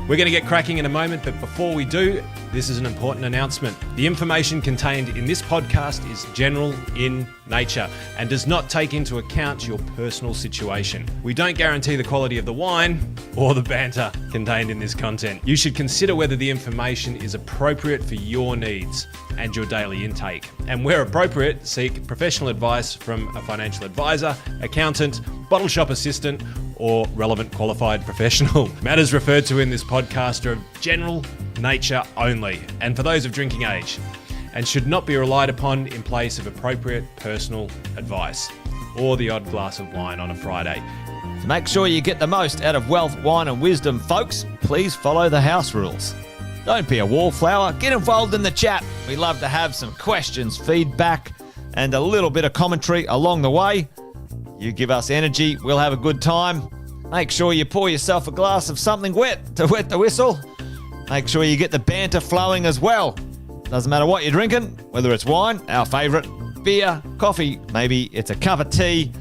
We're going to get cracking in a moment, but before we do, this is an important announcement. The information contained in this podcast is general in nature and does not take into account your personal situation. We don't guarantee the quality of the wine or the banter contained in this content. You should consider whether the information is appropriate for your needs and your daily intake. And where appropriate, seek professional advice from a financial advisor, accountant, bottle shop assistant, or relevant qualified professional. Matters referred to in this podcast are of general nature only, and for those of drinking age, and should not be relied upon in place of appropriate personal advice or the odd glass of wine on a Friday. To make sure you get the most out of wealth, wine and wisdom, folks, please follow the house rules. Don't be a wallflower, get involved in the chat. We love to have some questions, feedback, and a little bit of commentary along the way. You give us energy, we'll have a good time. Make sure you pour yourself a glass of something wet to wet the whistle. Make sure you get the banter flowing as well. Doesn't matter what you're drinking, whether it's wine, our favourite, beer, coffee, maybe it's a cup of tea,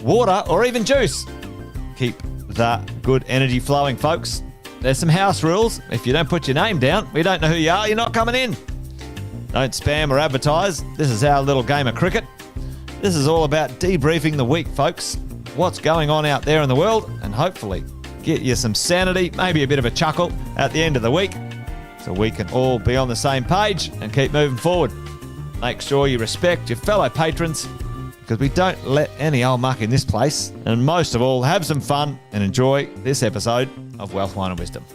water, or even juice. Keep the good energy flowing, folks. There's some house rules. If you don't put your name down, we don't know who you are, you're not coming in. Don't spam or advertise. This is our little game of cricket. This is all about debriefing the week, folks. What's going on out there in the world, and hopefully get you some sanity, maybe a bit of a chuckle at the end of the week, so we can all be on the same page and keep moving forward. Make sure you respect your fellow patrons, because we don't let any old muck in this place. And most of all, have some fun and enjoy this episode of Wealth, Wine and Wisdom.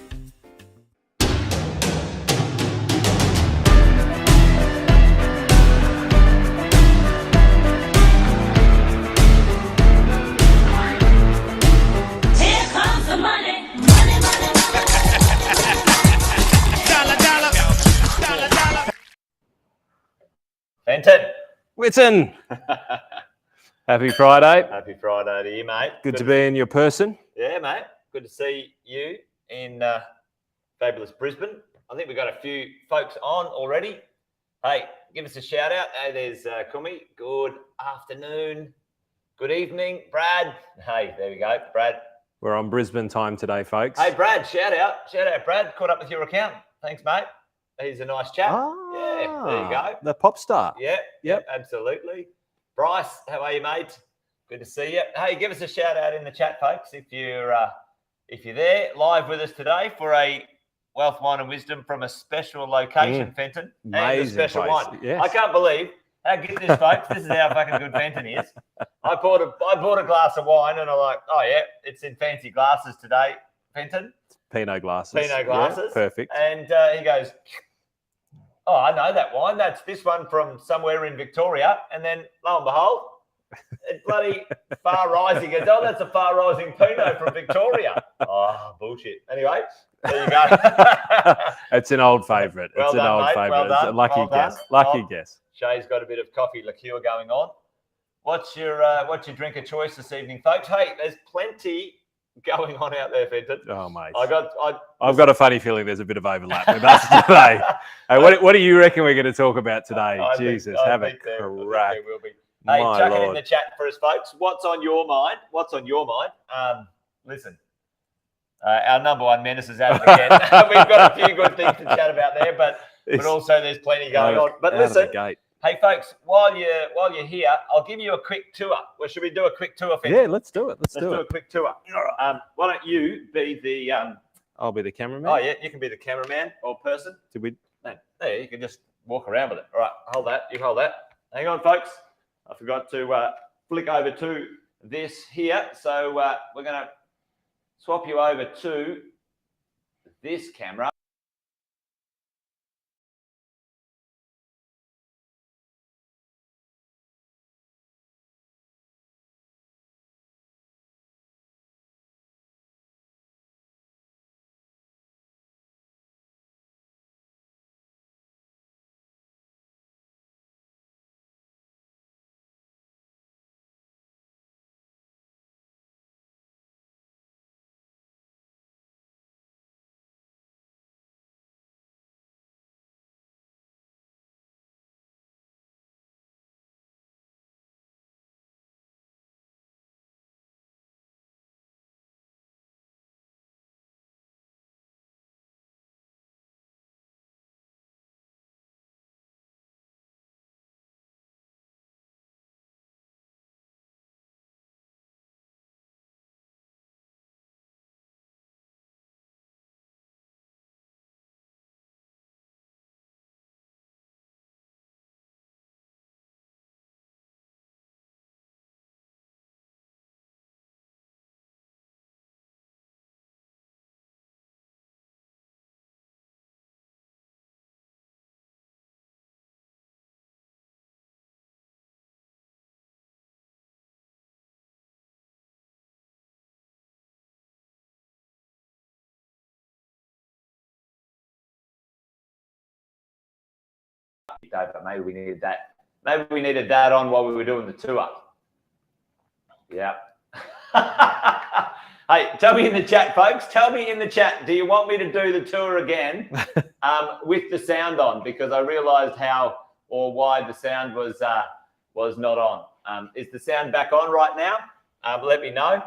Fenton. Whitten! Happy Friday. Happy Friday to you, mate. Good to be in your person. Yeah, mate. Good to see you in fabulous Brisbane. I think we've got a few folks on already. Hey, give us a shout out. Hey, there's Kumi. Good afternoon. Good evening. Brad. Hey, there we go. Brad. We're on Brisbane time today, folks. Hey, Brad, shout out. Shout out, Brad. Caught up with your account. Thanks, mate. He's a nice chap. Yeah, there you go. The pop star. Yep, absolutely. Bryce, how are you, mate? Good to see you. Hey, give us a shout out in the chat, folks, if you're there live with us today for a Wealth, Wine and Wisdom from a special location, Fenton. Amazing and a special place. wine. Yes. I can't believe how good this, folks. This is how fucking good Fenton is. I bought a glass of wine and I'm like, oh yeah, it's in fancy glasses today, Fenton. Pinot glasses. Pinot glasses. Yeah, perfect. And he goes, oh, I know that wine. That's this one from somewhere in Victoria. And then, lo and behold, it's bloody Far Rising. He goes, oh, that's a Far Rising Pinot from Victoria. Oh, bullshit. Anyway, there you go. It's an old favourite. Well It's an done, old mate. favourite. Well It's done. a lucky Well guess. done. Lucky Oh. guess. Shay's got a bit of coffee liqueur going on. What's your drink of choice this evening, folks? Hey, there's plenty going on out there, Fenton. Oh, mate. I've got a funny feeling there's a bit of overlap with us today. Hey, what do you reckon we're going to talk about today? Jesus, have a crack. There will be. Hey, My chuck it in Lord. the chat for us, folks. What's on your mind? What's on your mind? Listen, our number one menace is out again. We've got a few good things to chat about there, but also there's plenty going on. But listen, hey, folks, while you're here, I'll give you a quick tour. Well, should we do a quick tour, Fenton? Yeah, let's do it. Let's do a it. quick tour. Why don't you be the I'll be the cameraman. Oh yeah, you can be the cameraman or person. Did we? No, there, you can just walk around with it. All right, hold that. You hold that. Hang on, folks. I forgot to flick over to this here. So we're going to swap you over to this camera. though, but maybe we needed that. Maybe we needed that on while we were doing the tour. Yeah. Hey, tell me in the chat, folks. Tell me in the chat, do you want me to do the tour again with the sound on? Because I realised how or why the sound was not on. Is the sound back on right now? Let me know.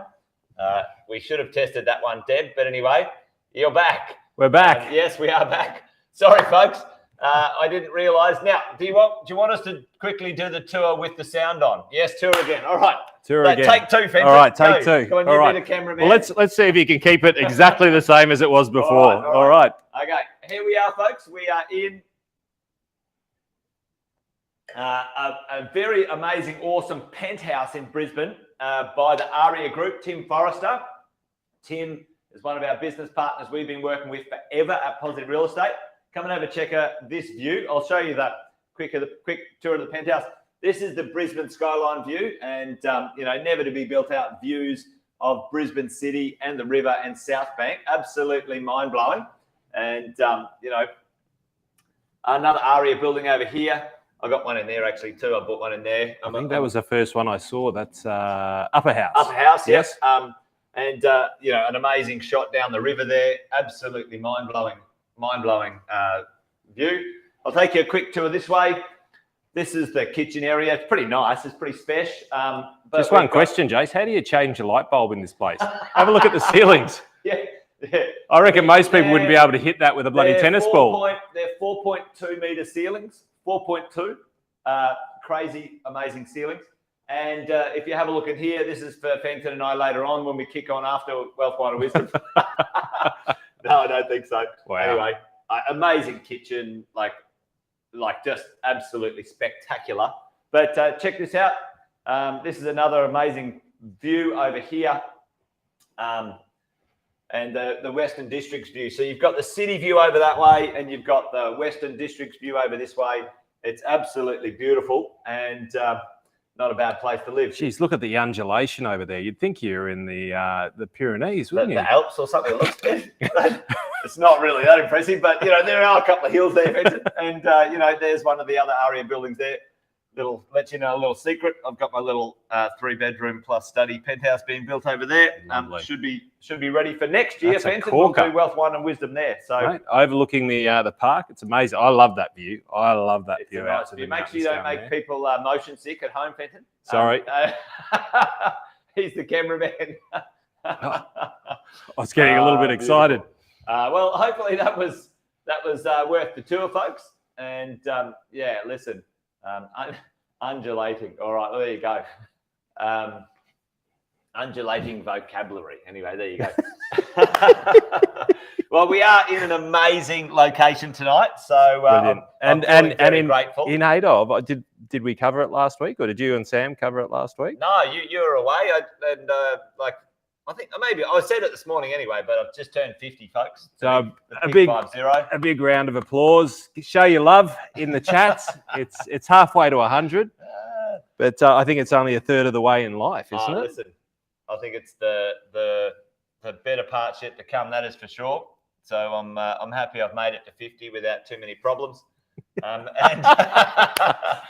We should have tested that one, Deb. But anyway, you're back. We're back. Yes, we are back. Sorry, folks. I didn't realise. Now, do you want us to quickly do the tour with the sound on? Yes, tour again. All right. Tour again. Take two, Fenton. All right, take two. Come on, All you right. be the cameraman. Well, let's see if you can keep it exactly the same as it was before. All right. Okay, here we are, folks. We are in a very amazing, awesome penthouse in Brisbane by the ARIA Group, Tim Forrester. Tim is one of our business partners we've been working with forever at Positive Real Estate. Come and have a check out this view. I'll show you the quick tour of the penthouse. This is the Brisbane skyline view, and never to be built out views of Brisbane City and the river and South Bank. Absolutely mind blowing. And another ARIA building over here. I got one in there actually too. I bought one in there. I think that was the first one I saw. That's Upper House. Upper House, yes. And an amazing shot down the river there. Absolutely mind blowing view. I'll take you a quick tour this way. This is the kitchen area. It's pretty nice. It's pretty special. Just one question, Jace. How do you change a light bulb in this place? Have a look at the ceilings. Yeah. I reckon most people wouldn't be able to hit that with a bloody tennis ball. They're 4.2 metre ceilings. 4.2. Crazy, amazing ceilings. And if you have a look at here, this is for Fenton and I later on when we kick on after Wealth, Wine and Wisdom. No, I don't think so. Wow. Anyway, amazing kitchen, like just absolutely spectacular. But check this out. This is another amazing view over here. And the Western Districts view. So you've got the city view over that way, and you've got the Western Districts view over this way. It's absolutely beautiful and not a bad place to live. Jeez, look at the undulation over there. You'd think you're in the Pyrenees, wouldn't you? The Alps or something. It looks it's not really that impressive, but there are a couple of hills there, and there's one of the other ARIA buildings there. Let you know a little secret. I've got my little 3-bedroom plus study penthouse being built over there. Should be ready for next year. Fenton will do Wealth, Wine and Wisdom there. So right. Overlooking the park, it's amazing. I love that view. I love that view. Nice view. Make sure you don't make people motion sick at home, Fenton. Sorry, he's the cameraman. I was getting a little bit excited. Well, hopefully that was worth the tour, folks. And listen. Undulating. All right, well, there you go. Undulating vocabulary. Anyway, there you go. Well, we are in an amazing location tonight, so I'm very grateful. In Adolf, did we cover it last week, or did you and Sam cover it last week? No, you were away, I think maybe I said it this morning anyway, but I've just turned 50, folks. So a big round of applause. Show your love in the chats. It's halfway to 100, but I think it's only a third of the way in life, isn't it? Listen, I think it's the better parts yet to come. That is for sure. So I'm happy I've made it to 50 without too many problems. And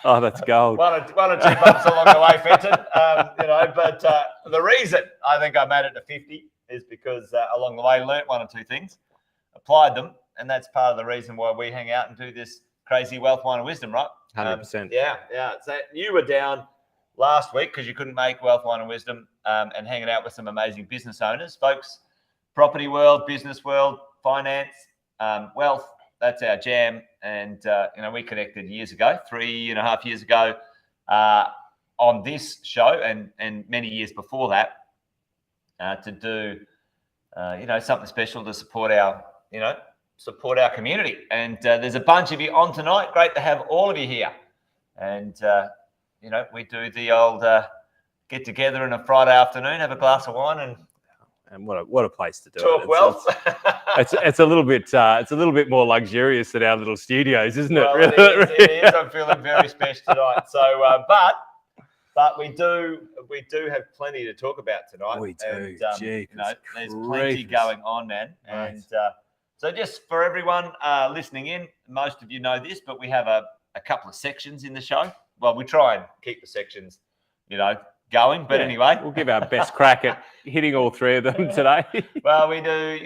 oh, that's gold. One or two bumps along the way, Fenton. But the reason I think I made it to 50 is because along the way learnt one or two things, applied them, and that's part of the reason why we hang out and do this crazy Wealth, Wine and Wisdom, right? 100%. Yeah. So you were down last week because you couldn't make Wealth, Wine and Wisdom and hanging out with some amazing business owners, folks. Property world, business world, finance, wealth. That's our jam. And, we connected years ago, 3.5 years ago on this show and many years before that to do, something special to support our community. And there's a bunch of you on tonight. Great to have all of you here. And, we do the old get together on a Friday afternoon, have a glass of wine and what a place to do talk it. Wealth. It's a little bit more luxurious than our little studios, isn't it? Well, it is. I'm feeling very special tonight. So, but we do have plenty to talk about tonight. We do. And, there's plenty going on, man. Right. And so, just for everyone listening in, most of you know this, but we have a a couple of sections in the show. Well, we try and keep the sections, going. But anyway, we'll give our best crack at hitting all three of them today. Well, we do,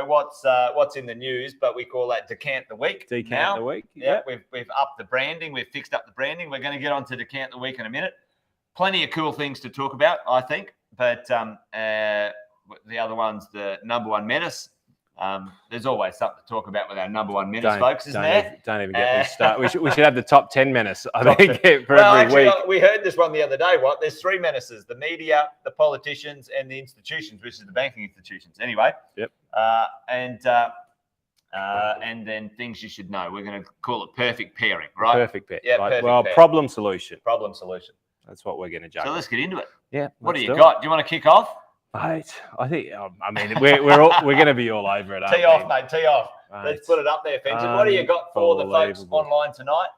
what's in the news, but we call that Decant the Week. Decant the Week. Yeah, we've upped the branding. We've fixed up the branding. We're going to get on to Decant the Week in a minute. Plenty of cool things to talk about, I think. But the other one's the number one menace. There's always something to talk about with our number one menace, folks, isn't there? Don't even get me started. We should have the top 10 menace, I think, for every week. We heard this one the other day, right? There's three menaces: the media, the politicians, and the institutions, which is the banking institutions. Anyway. Yep. And then things you should know. We're going to call it perfect pairing, right? Perfect pair. Yeah, perfect pair. Problem solution. Problem solution. That's what we're going to judge. So let's get into it. Yeah. What do you got? Do you want to kick off? Mate, I think. We're going to be all over it. Tee off, mate. Tee off. Let's put it up there, Fenton. What do you got for the folks online tonight?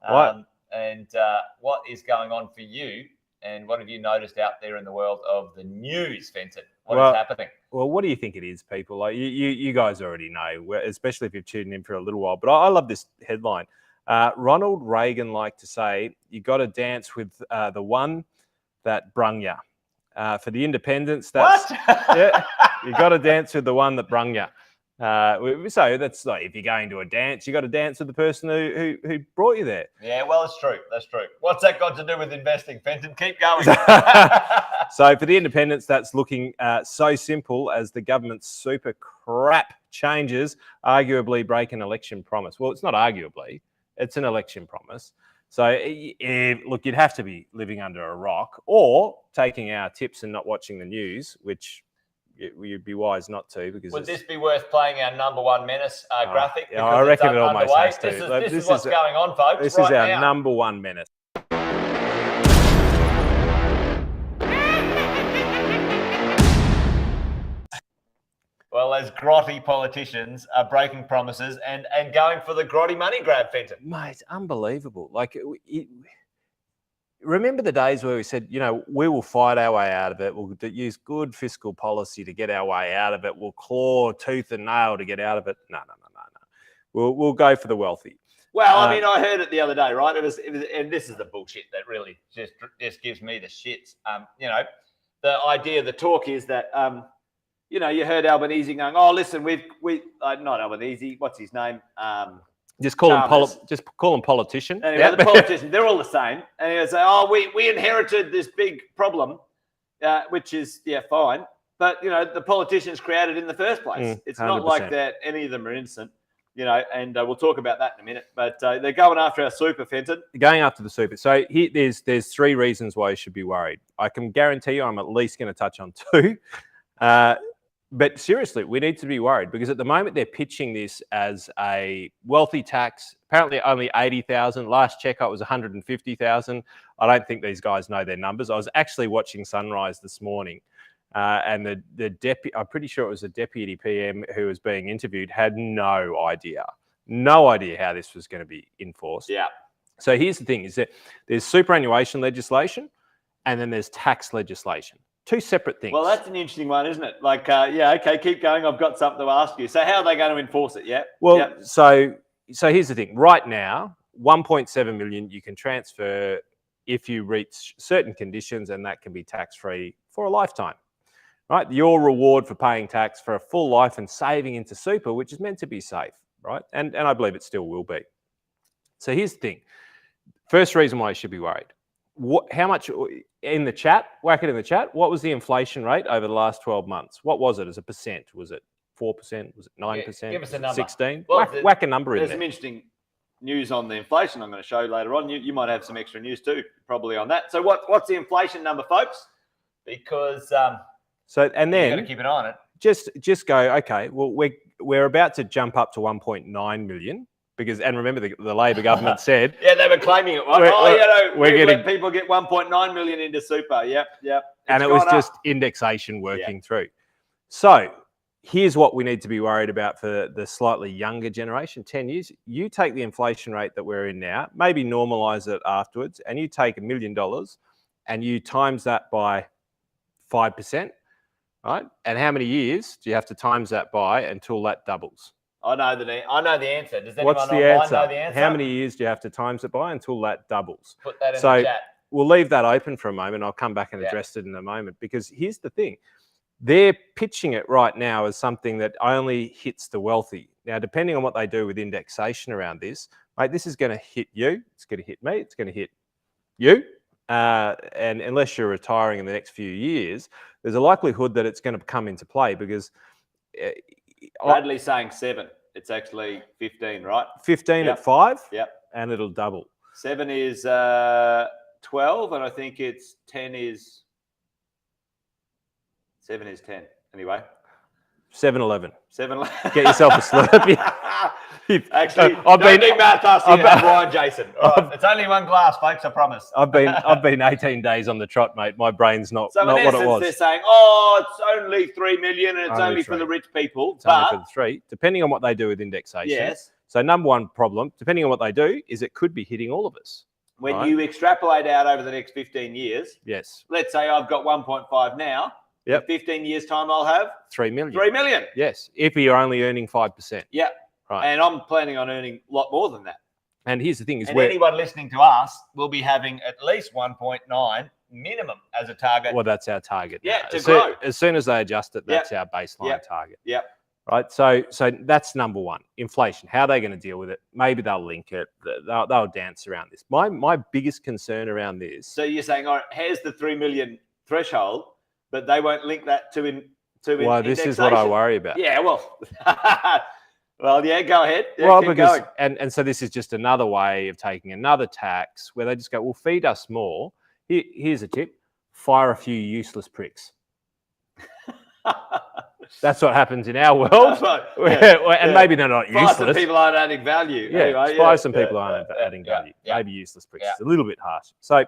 What is going on for you? And what have you noticed out there in the world of the news, Fenton? What is happening? Well, what do you think it is, people? Like you guys already know, especially if you've tuned in for a little while. But I love this headline. Ronald Reagan liked to say, "You got to dance with the one that brung ya." For the independents, that's you got to dance with the one that brung you. So that's like if you're going to a dance, you got to dance with the person who brought you there. Yeah, well, it's true. That's true. What's that got to do with investing, Fenton? Keep going. So for the independents, that's looking so simple as the government's super crap changes arguably break an election promise. Well, it's not arguably; it's an election promise. So, look, you'd have to be living under a rock or taking our tips and not watching the news, which you'd be wise not to. Because would this be worth playing our number one menace graphic? Yeah, I reckon it almost has to. This is what's going on, folks. This is our number one menace. Well, as grotty politicians are breaking promises and going for the grotty money grab, Fenton. Mate, unbelievable. Like, remember the days where we said, we will fight our way out of it. We'll use good fiscal policy to get our way out of it. We'll claw tooth and nail to get out of it. No. We'll go for the wealthy. Well, I mean, I heard it the other day, right? It was, and this is the bullshit that really just gives me the shits. The idea, the talk is that, you heard Albanese going, "Oh, listen, we not Albanese. What's his name? Just call him politician." Anyway, the politicians, they're all the same. And he would say, "Oh, we inherited this big problem, which is fine, but the politicians created it in the first place. It's 100%. Not like that any of them are innocent." And we'll talk about that in a minute. But they're going after our super, Fenton. Going after the super. So there's three reasons why you should be worried. I can guarantee you I'm at least going to touch on two. But seriously, we need to be worried because at the moment they're pitching this as a wealthy tax. Apparently only 80,000. Last check it was 150,000. I don't think these guys know their numbers. I was actually watching Sunrise this morning. And the deputy, I'm pretty sure it was a deputy PM who was being interviewed, had no idea how this was going to be enforced. Yeah. So here's the thing: is that there's superannuation legislation, and then there's tax legislation. Two separate things. Well, that's an interesting one, isn't it? Like, okay, keep going. I've got something to ask you. So, how are they going to enforce it? Yeah. Well, so here's the thing. Right now, 1.7 million you can transfer if you reach certain conditions, and that can be tax-free for a lifetime. Right, your reward for paying tax for a full life and saving into super, which is meant to be safe, right? And I believe it still will be. So here's the thing. First reason why you should be worried. How much in the chat? Whack it in the chat. What was the inflation rate over the last 12 months? What was it as a percent? Was it 4%? Was it 9%? Give us a number. 16? Well, whack a number in there. There's some interesting news on the inflation I'm going to show later on. You might have some extra news too, probably on that. So what's the inflation number, folks? Because and then you've got to keep an eye on it. Just go, okay, well, we're about to jump up to 1.9 million. And remember, the Labor government said... Yeah, they were claiming it. We're let people get 1.9 million into super. Yep. And it was just indexation working through. So here's what we need to be worried about for the slightly younger generation, 10 years. You take the inflation rate that we're in now, maybe normalise it afterwards, and you take $1 million and you times that by 5%, right? And how many years do you have to times that by until that doubles? I know the answer. Does anyone What's the online answer? know the answer? How many years do you have to times it by until that doubles? Put that in So the chat. we'll leave that open for a moment. I'll come back and address it in a moment, because here's the thing. They're pitching it right now as something that only hits the wealthy. Now, depending on what they do with indexation around this, mate, this is going to hit you. It's going to hit me. It's going to hit you. And unless you're retiring in the next few years, there's a likelihood that it's going to come into play, because Bradley's saying 7. It's actually 15, right? 15 at 5, Yep. and it'll double. 7 is 12, and I think it's 10 is 7 is 10. Anyway, 7-Eleven. 7. Get yourself a Slurpee. Actually, I've don't been do math us. You have Ryan, Jason. All right, it's only one glass, folks. I promise. I've been 18 days on the trot, mate. My brain's not So what in it essence, was. they're saying, "Oh, it's only 3 million, and it's Only only for 3. the rich people." It's only But for the 3, depending on what they do with indexation. yes, So number one problem, depending on what they do, is it could be hitting all of us. when Right. you extrapolate out over the next 15 years, Yes. let's say I've got 1.5 now. Yep. In 15 years' time, I'll have 3 million. 3 million. Yes. If you're only earning 5%. Yeah. Right. And I'm planning on earning a lot more than that. And here's the thing is And where anyone listening to us will be having at least 1.9 minimum as a target. well, that's our target. Yeah, now. to as grow. As soon as they adjust it, that's our baseline Yep. target. Yep. Right. So that's number one. Inflation. How are they going to deal with it? Maybe they'll link it. They'll dance around this. My biggest concern around this. So you're saying, all right, here's the 3 million threshold, but they won't link that to Well, this is what I indexation. worry about. Yeah, well, well, yeah, go ahead. Yeah, Well, keep because going. and so this is just another way of taking another tax where they just go, well, feed us more. Here's a tip: fire a few useless pricks. That's what happens in our world. And maybe they're not Fire some useless. people aren't adding value. Yeah, Anyway, fire some people aren't adding yeah, value. yeah. Maybe useless pricks. Yeah. It's a little bit harsh. So,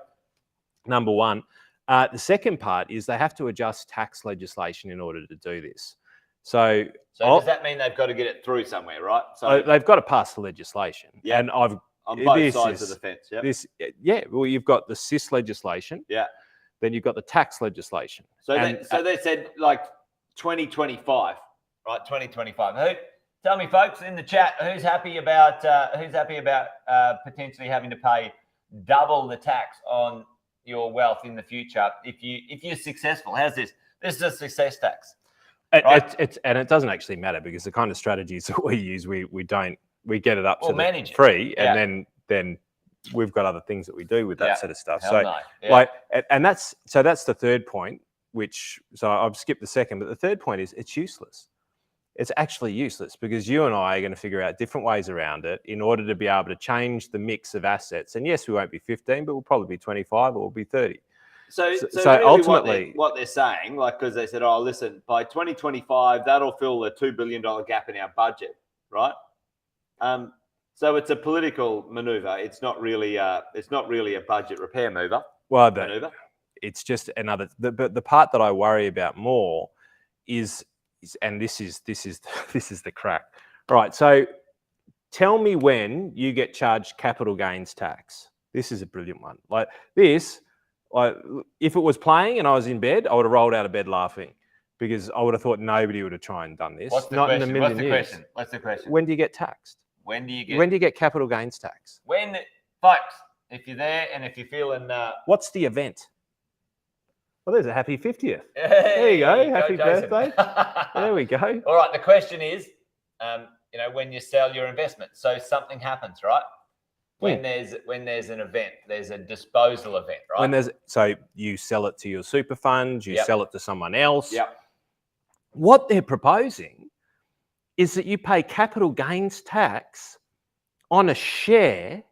number one. The second part is they have to adjust tax legislation in order to do this. So So does that mean they've got to get it through somewhere, right? So they've got to pass the legislation. Yeah. And on both sides of the fence. Yeah. Well, you've got the CIS legislation. Yeah. Then you've got the tax legislation. So And, they said like 2025, right? 2025. Tell me, folks, in the chat, who's happy about potentially having to pay double the tax on your wealth in the future if you're successful? How's this? This is a success tax. Right. It doesn't actually matter because the kind of strategies that we use, we get it up to manage it. free, Yeah. and then we've got other things that we do with that Yeah. sort of stuff. Hell So no. Yeah. that's the third point. So I've skipped the second, but the third point is it's useless. It's actually useless because you and I are going to figure out different ways around it in order to be able to change the mix of assets. And yes, we won't be 15, but we'll probably be 25 or we'll be 30. So really ultimately, what they're saying, like, because they said, oh, listen, by 2025, that'll fill the $2 billion gap in our budget, right? So it's a political maneuver. It's not really a budget repair maneuver. It's just another. But the part that I worry about more is and this is the crack. Right. So tell me when you get charged capital gains tax. This is a brilliant one. Like this. If it was playing and I was in bed, I would have rolled out of bed laughing because I would have thought nobody would have tried and done this. What's the Not question? in a million years. What's the question? When do you get taxed? When do you get capital gains tax? When, folks, if you're there and if you're feeling what's the event? Well, there's a happy 50th. There you go. Happy Jason. birthday. There we go. All right. The question is, when you sell your investment, so something happens, right? When there's an event, there's a disposal event, right? So you sell it to your super fund, you sell it to someone else. Yep. What they're proposing is that you pay capital gains tax on a share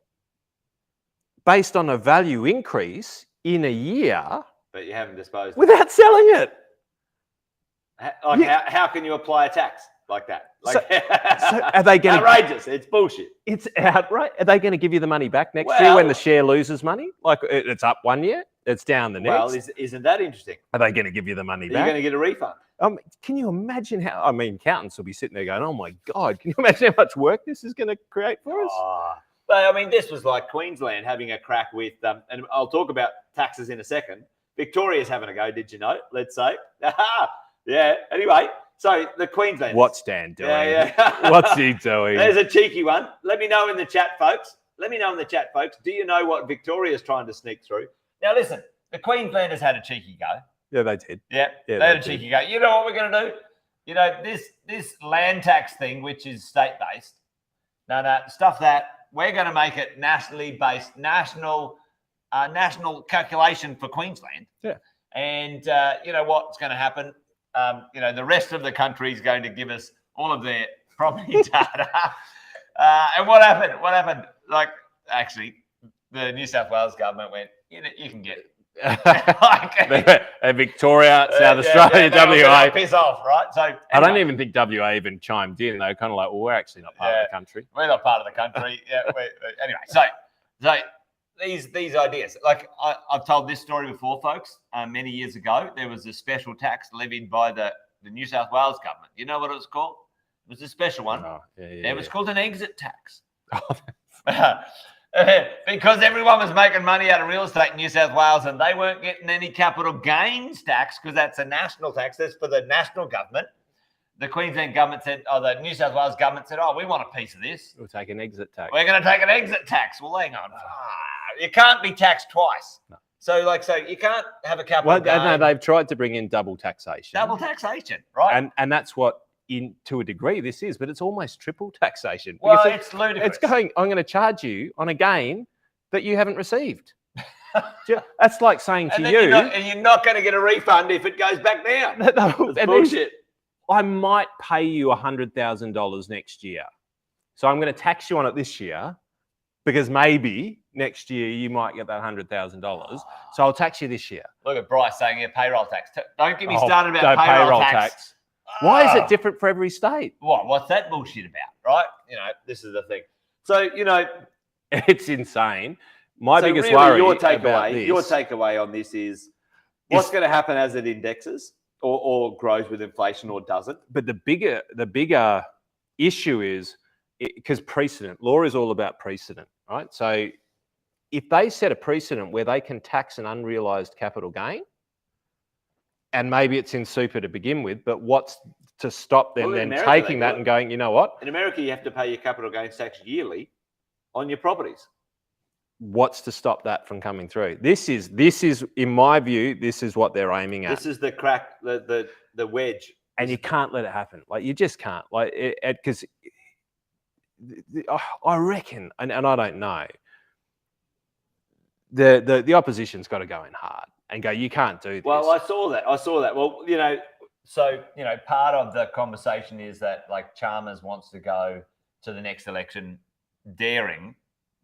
based on a value increase in a year, but you haven't disposed without selling it. How can you apply a tax like that? So are they going to outrageous? It's bullshit. It's outright. Are they going to give you the money back next year when the share loses money? Like it's up one year, it's down the next. Well, isn't that interesting? Are they going to give you the money back? You're going to get a refund. Can you imagine how? I mean, accountants will be sitting there going, "Oh my God, can you imagine how much work this is going to create for us?" But I mean, this was like Queensland having a crack with, and I'll talk about taxes in a second. Victoria's having a go. Did you know? Let's say, yeah. Anyway, So the Queenslanders. What's Dan doing? Yeah. What's he doing? There's a cheeky one. Let me know in the chat, folks. Do you know what Victoria's trying to sneak through? Now, listen, the Queenslanders had a cheeky go. Yeah, they did. Yeah, they had a cheeky go. You know what we're going to do? You know, this land tax thing, which is state-based, no, stuff that. We're going to make it nationally based, national calculation for Queensland. Yeah. And you know what's going to happen? You know, the rest of the country is going to give us all of their property data. And what happened? Like, actually, the New South Wales government went, you know, you can get it. Victoria, South Australia, WA. Piss off, right? So anyway, I don't even think WA even chimed in. They were kind of like, well, we're actually not part of the country. We're not part of the country. Anyway, so these ideas, like I've told this story before, folks. Many years ago, there was a special tax levied by the New South Wales government. You know what it was called? It was a special one. Oh, It was called an exit tax. Because everyone was making money out of real estate in New South Wales and they weren't getting any capital gains tax because that's a national tax. That's for the national government. The Queensland government said, the New South Wales government said, we want a piece of this. We'll take an exit tax. We're going to take an exit tax. Well, hang on. You can't be taxed twice. No. So you can't have a capital gain. No, they've tried to bring in double taxation. Double taxation, right? And that's what, to a degree, this is, but it's almost triple taxation. Well, it's ludicrous. It's going, I'm going to charge you on a gain that you haven't received. That's like saying to you... You're not going to get a refund if it goes back down. That's bullshit. I might pay you $100,000 next year. So I'm going to tax you on it this year because maybe next year you might get that $100,000. So I'll tax you this year. Look at Bryce saying, payroll tax. Don't get me started about payroll tax. Why is it different for every state? What's that bullshit about, right? You know, this is the thing. So, you know... It's insane. My biggest worry your takeaway on this is what's going to happen as it indexes or grows with inflation or doesn't? But the bigger issue is because precedent. Law is all about precedent, right? So if they set a precedent where they can tax an unrealised capital gain, and maybe it's in super to begin with, but what's to stop them then taking that and going, you know what? In America, you have to pay your capital gains tax yearly on your properties. What's to stop that from coming through? This is, in my view, this is what they're aiming at. This is the crack, the wedge. And you can't let it happen. Like, you just can't. Like, because I reckon, and I don't know, the opposition's got to go in hard and go, you can't do this. Well, I saw that. Well, you know, so, you know, part of the conversation is that, like, Chalmers wants to go to the next election daring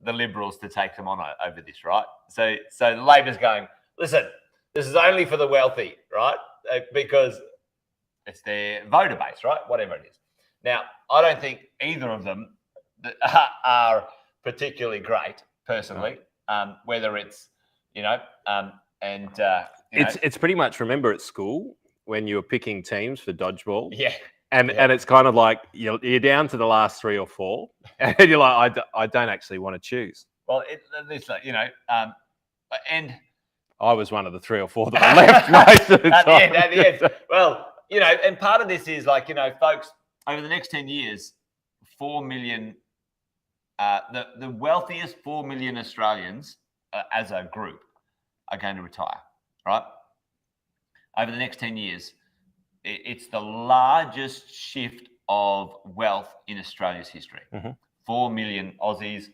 the Liberals to take them on over this, right? So the Labor's going, listen, this is only for the wealthy, right? Because it's their voter base, right? Whatever it is. Now, I don't think either of them are particularly great, personally. Whether it's, it's pretty much, remember at school when you were picking teams for dodgeball? Yeah. And it's kind of like you're down to the last 3 or 4, and you're like, I don't actually want to choose. Well, and I was one of the 3 or 4 that I left most of the time. At the end. Well, and part of this is like, folks, over the next 10 years, 4 million, the wealthiest 4 million Australians as a group are going to retire, right? Over the next 10 years. It's the largest shift of wealth in Australia's history. 4 million Aussies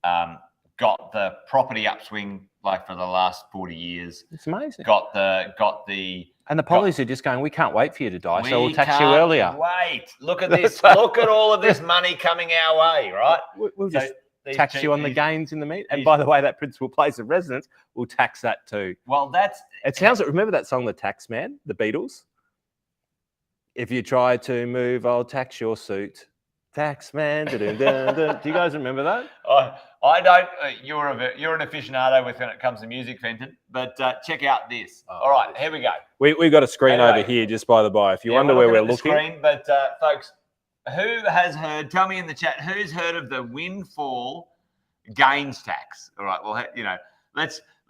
got the property upswing like for the last 40 years. It's amazing. Got the and the policies are just going, we can't wait for you to die, so we'll tax you earlier. Wait, look at this. Look at all of this money coming our way, right? We'll just tax you on the gains in the meat. And by the way, that principal place of residence, we'll tax that too. Well, it sounds like, remember that song, The Tax Man, the Beatles? If you try to move, I'll tax your suit. Tax man. Do you guys remember that? I don't. You're an aficionado when it comes to music, Fenton. But check out this. All right, here we go. We've got a screen over here, just by the by. If you wonder where we're looking. Screen, but folks, who has heard? Tell me in the chat. Who's heard of the windfall gains tax? All right. Well,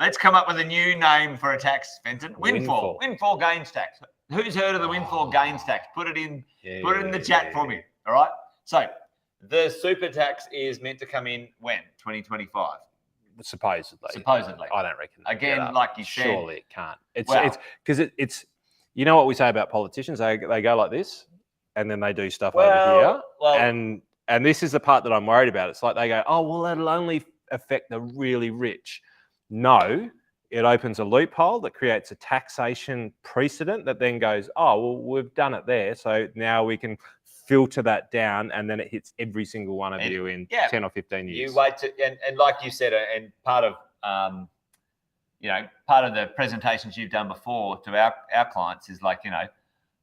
Let's come up with a new name for a tax, Fenton. Windfall. Windfall gains tax. Who's heard of the windfall gains tax? Put it in the chat for me. All right. So the super tax is meant to come in when? 2025. Supposedly. I don't reckon. Again, like you said. Surely it can't. It's because it's you know what we say about politicians? They go like this and then they do stuff over here. Well, and this is the part that I'm worried about. It's like they go, oh, well, that'll only affect the really rich. No, it opens a loophole that creates a taxation precedent that then goes, oh, well, we've done it there. So now we can filter that down and then it hits every single one of you in 10 or 15 years. You wait to, and like you said, and part of, part of the presentations you've done before to our clients is like,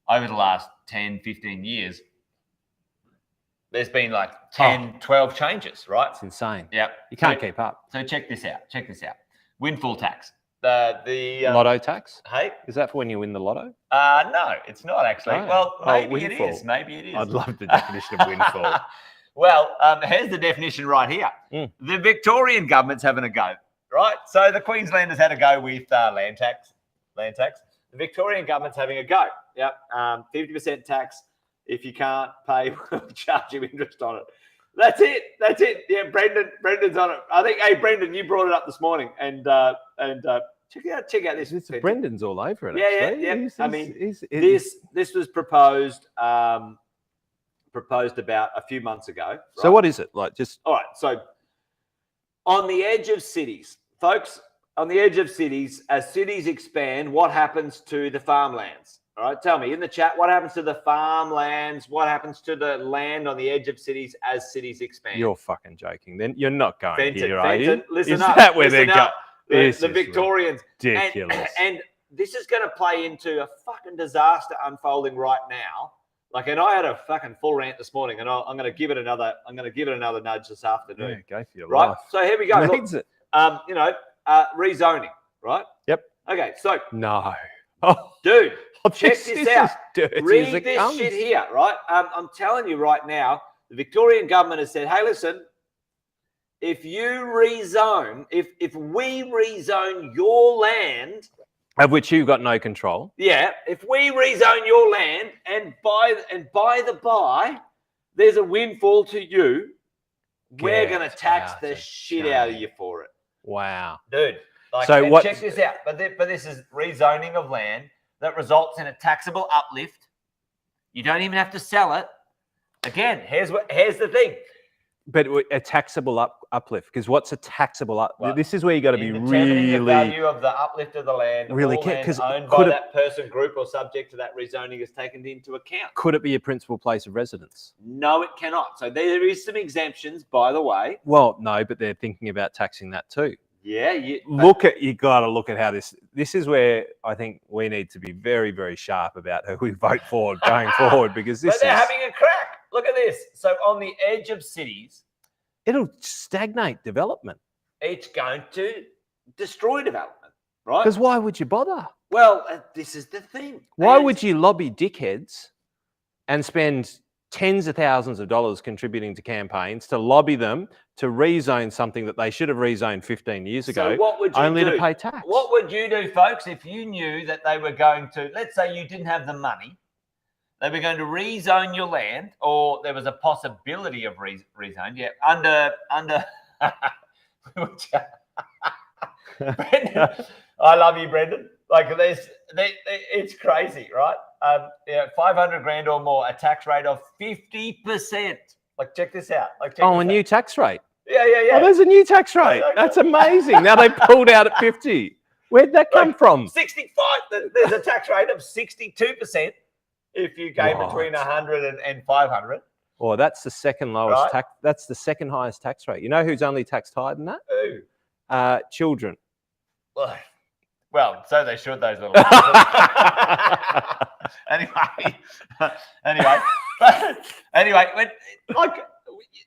over the last 10, 15 years, there's been like 10, 12 changes, right? It's insane. Yeah. You can't keep up. So check this out. Windfall tax. The lotto tax? Hey? Is that for when you win the lotto? No, it's not actually. Oh. Well, maybe it windfall. is. Maybe it is. I'd love the definition of windfall. Well, here's the definition right here. The Victorian government's having a go, right? So the Queenslanders had a go with land tax. The Victorian government's having a go. Yep. 50% tax. If you can't pay, we'll charge you interest on it. That's it. Yeah, Brendan's on it. I think, hey, Brendan, you brought it up this morning, and check out this. Brendan's all over it. Yeah. This was proposed about a few months ago. Right? So what is it like? All right. So on the edge of cities, folks. On the edge of cities, as cities expand, what happens to the farmlands? All right, tell me in the chat, what happens to the farmlands? What happens to the land on the edge of cities as cities expand? You're fucking joking. Then you're not going here, are you? Listen is up. that where they're going? The Victorians. Ridiculous. And this is going to play into a fucking disaster unfolding right now. Like, and I had a fucking full rant this morning, and I'm going to give it another. I'm going to give it another nudge this afternoon. Yeah, go for your right. life. So here we go. Needs it. Rezoning. Right. Yep. Okay. So no. Oh, dude. Check this this out. Read this shit here, right? I'm telling you right now, the Victorian government has said, hey, listen, if you rezone, if we rezone your land, of which you've got no control. Yeah, if we rezone your land and by the by, there's a windfall to you, we're going to tax the shit out of you for it. Wow. Dude, check this out. But this is rezoning of land that results in a taxable uplift. You don't even have to sell it. Again, here's the thing. But a taxable uplift, because what's a taxable uplift? This is where you got to be determining really the value of the uplift of the land. Really, because owned by that person, group, or subject to that rezoning is taken into account. Could it be a principal place of residence? No, it cannot. So there is some exemptions, by the way. Well, no, but they're thinking about taxing that too. Yeah, you got to look at how this is where I think we need to be very, very sharp about who we vote for going forward, because this they're having a crack. Look at this. So on the edge of cities, it'll stagnate development. It's going to destroy development, right? Because why would you bother? Well, this is the thing. Why would you lobby dickheads and spend tens of thousands of dollars contributing to campaigns to lobby them to rezone something that they should have rezoned 15 years ago, what would you only do? to pay tax? What would you do, folks, if you knew that they were going to, let's say you didn't have the money, they were going to rezone your land, or there was a possibility of rezone, under Brendan, I love you, Brendan. Like it's crazy, right? 500 grand or more, a tax rate of 50%. Like, check this out. New tax rate. Yeah. Oh, there's a new tax rate. That's amazing. Now they pulled out at 50. Where'd that come from? 65. There's a tax rate of 62% if you go between 100 and 500. Oh, that's the second lowest tax. That's the second highest tax rate. You know who's only taxed higher than that? Who? Children. Well, so they should, those little anyway, like,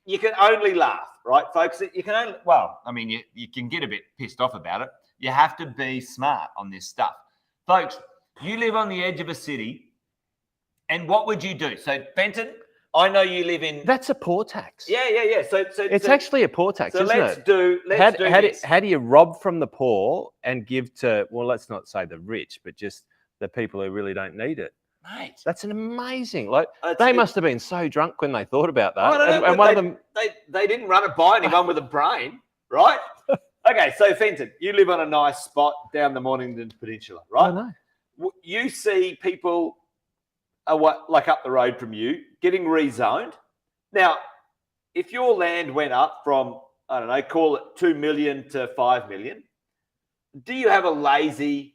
you can only laugh, right, folks? You can only, you can get a bit pissed off about it. You have to be smart on this stuff. Folks, you live on the edge of a city, and what would you do? So, Fenton, I know you live in. That's a poor tax. Yeah. So It's actually a poor tax, So isn't let's it? do this. How do you rob from the poor and give to, well, let's not say the rich, but just the people who really don't need it? Mate. That's an amazing. Like It's- they must have been so drunk when they thought about that. I don't know, and but one of them, they didn't run it by anyone with a brain, right? Okay, so Fenton, you live on a nice spot down the Mornington Peninsula, I right? know. You see people like up the road from you getting rezoned. Now, if your land went up from, I don't know, call it 2 million to 5 million, do you have a lazy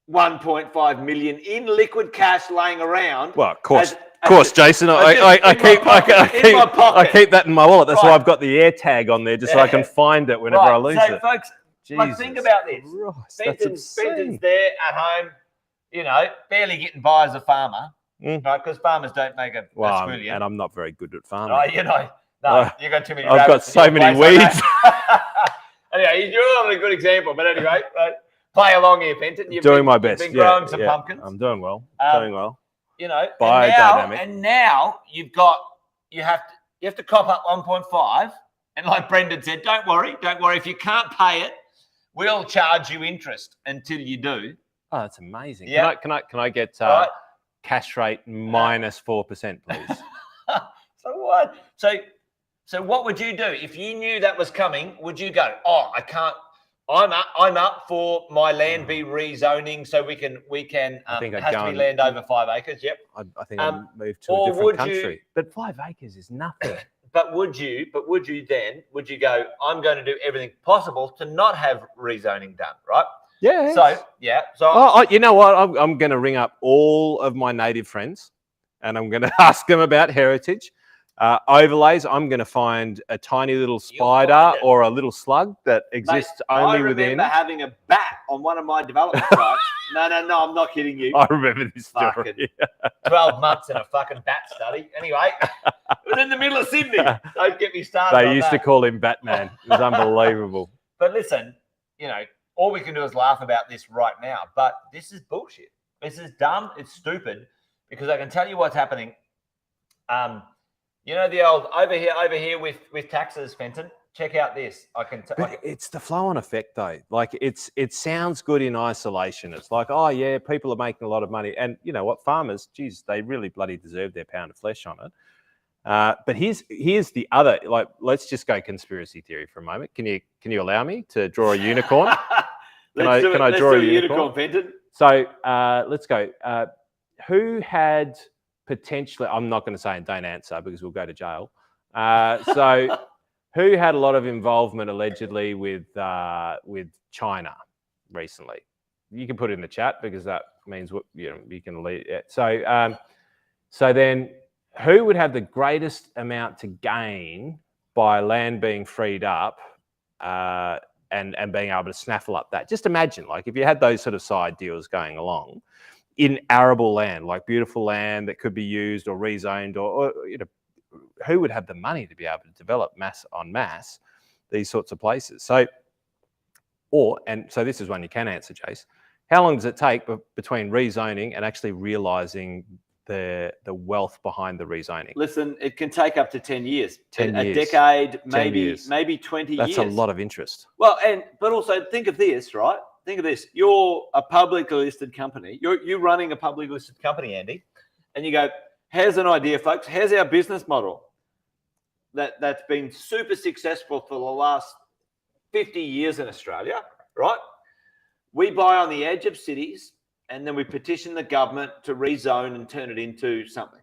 1.5 million in liquid cash laying around? Well, of course, as Jason. in I my pocket. keep that in my wallet. That's why Right. I've got the air tag on there, just so I can find it whenever I lose so it. folks, like, think about this. Christ, that's Fenton's obscene. there at home, barely getting by as a farmer, Mm. right? Because farmers don't make a Well, squillion. and I'm not very good at farming. Right, no, Well, you got too many. I've got rabbits in so your many place, I weeds. know. Anyway, you're not a good example, but anyway, right, play along here, Fenton. Doing my best. You've been growing some yeah. pumpkins. I'm doing well. Um, Doing well. Biodynamic. Biodynamic. And now you have to cop up 1.5. And like Brendan said, don't worry. If you can't pay it, we'll charge you interest until you do. Oh, that's amazing. Yeah. Can I get Right. cash rate minus 4%, please? So what? So what would you do if you knew that was coming? Would you go, oh, I can't? I'm up for my land be rezoning so we can. I think it I'd has go to be and- land over 5 acres. Yep. I think I'll move to or a different would country. you- But 5 acres is nothing. But would you go, I'm going to do everything possible to not have rezoning done, right? Yeah. So You know what? I'm going to ring up all of my native friends and I'm going to ask them about heritage. Overlays, I'm going to find a tiny little spider find it. or a little slug that exists only I within. remember having a bat on one of my development sites. No, I'm not kidding you. I remember this story. Fucking 12 months in a fucking bat study. Anyway, it was in the middle of Sydney. Don't get me started. They on used to that. call him Batman. It was unbelievable. But listen, all we can do is laugh about this right now. But this is bullshit. This is dumb. It's stupid. Because I can tell you what's happening. The old over here with taxes, Fenton. Check out this. But it's the flow-on effect, though. Like it sounds good in isolation. It's like, oh yeah, people are making a lot of money, and you know what, farmers, geez, they really bloody deserve their pound of flesh on it. But here's the other. Like, let's just go conspiracy theory for a moment. Can you allow me to draw a unicorn? Can I draw a unicorn? Fenton? So let's go. Who had potentially? I'm not going to say and don't answer because we'll go to jail. So. Who had a lot of involvement allegedly with China recently? You can put it in the chat because that means you can lead it. So then, who would have the greatest amount to gain by land being freed up and being able to snaffle up that? Just imagine, like, if you had those sort of side deals going along in arable land, like beautiful land that could be used or rezoned, or who would have the money to be able to develop mass these sorts of places? So this is one you can answer, Jace. How long does it take between rezoning and actually realising the wealth behind the rezoning? Listen, it can take up to 10 years. 10 a years. decade, 10 years. maybe 20 That's years. a lot of interest. Well, but also think of this, right? Think of this. You're a publicly listed company. You're running a publicly listed company, Andy, and you go, here's an idea, folks. Here's our business model that's been super successful for the last 50 years in Australia, right? We buy on the edge of cities and then we petition the government to rezone and turn it into something,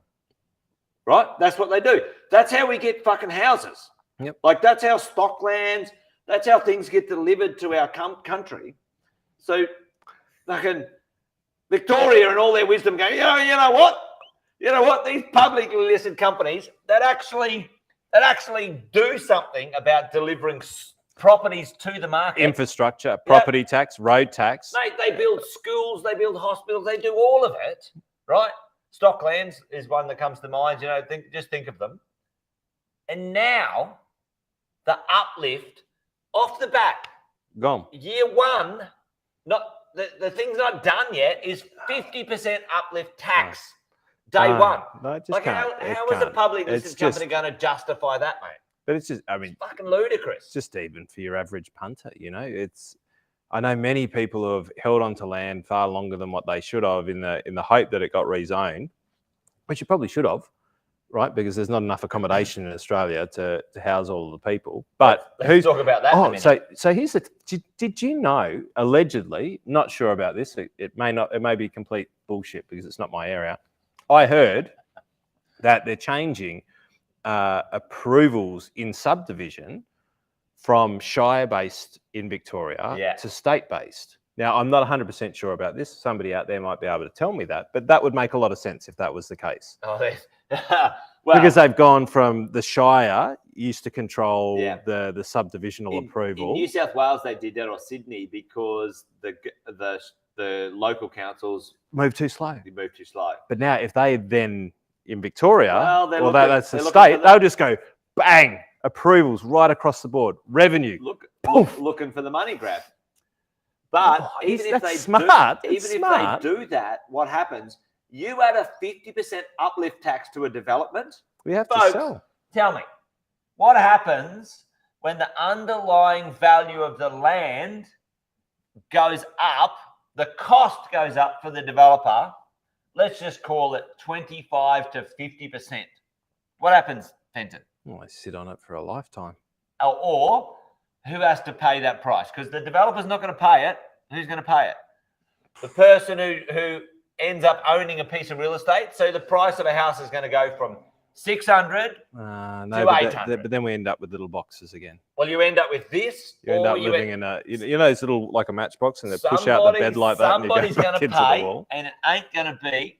right? That's what they do. That's how we get fucking houses. Yep. Like, that's how stocklands, that's how things get delivered to our country. So fucking Victoria and all their wisdom going, you know what? These publicly listed companies that actually do something about delivering properties to the market. Infrastructure, property tax, road tax. They build schools, they build hospitals, they do all of it, right? Stocklands is one that comes to mind. Just think of them. And now the uplift off the bat, Gone. year one, not the thing's not done yet, is 50% uplift tax. Day one. No, it just Like, can't. how is a public listed It's company just- going to justify that, mate? But it's just, I mean, Fucking ludicrous. it's just even for your average punter, I know many people who have held onto land far longer than what they should have in the hope that it got rezoned, which you probably should have, right? Because there's not enough accommodation in Australia to house all of the people. But Let's talk about that in a minute. so here's did you know, allegedly, not sure about this, it may be complete bullshit because it's not my area. I heard that they're changing approvals in subdivision from shire-based in Victoria to state-based. Now, I'm not 100% sure about this. Somebody out there might be able to tell me that, but that would make a lot of sense if that was the case. Oh, Well, because they've gone from the shire used to control the subdivisional in approval. New South Wales, they did that, or Sydney, because the local councils Moved too slow. moved too slow. But now, if they then in Victoria, that's the they're looking state, for the- they'll just go bang, approvals right across the board, revenue. Looking for the money grab. But even if that's they smart. do, It's even smart. if they do that, what happens? You add a 50% uplift tax to a development. We have to Folks, sell. tell me, what happens when the underlying value of the land goes up, the cost goes up for the developer? Let's just call it 25 to 50%. What happens, Fenton? Well, I sit on it for a lifetime. Or who has to pay that price? Because the developer's not going to pay it. Who's going to pay it? The person who ends up owning a piece of real estate. So the price of a house is going to go from 600 No, to but 800. but then we end up with little boxes again. Well, you end up with this. You end or up living in a, those little, like a matchbox, and they push out the bed like that, and you go somebody's back going into to the pay, wall. and it ain't going to be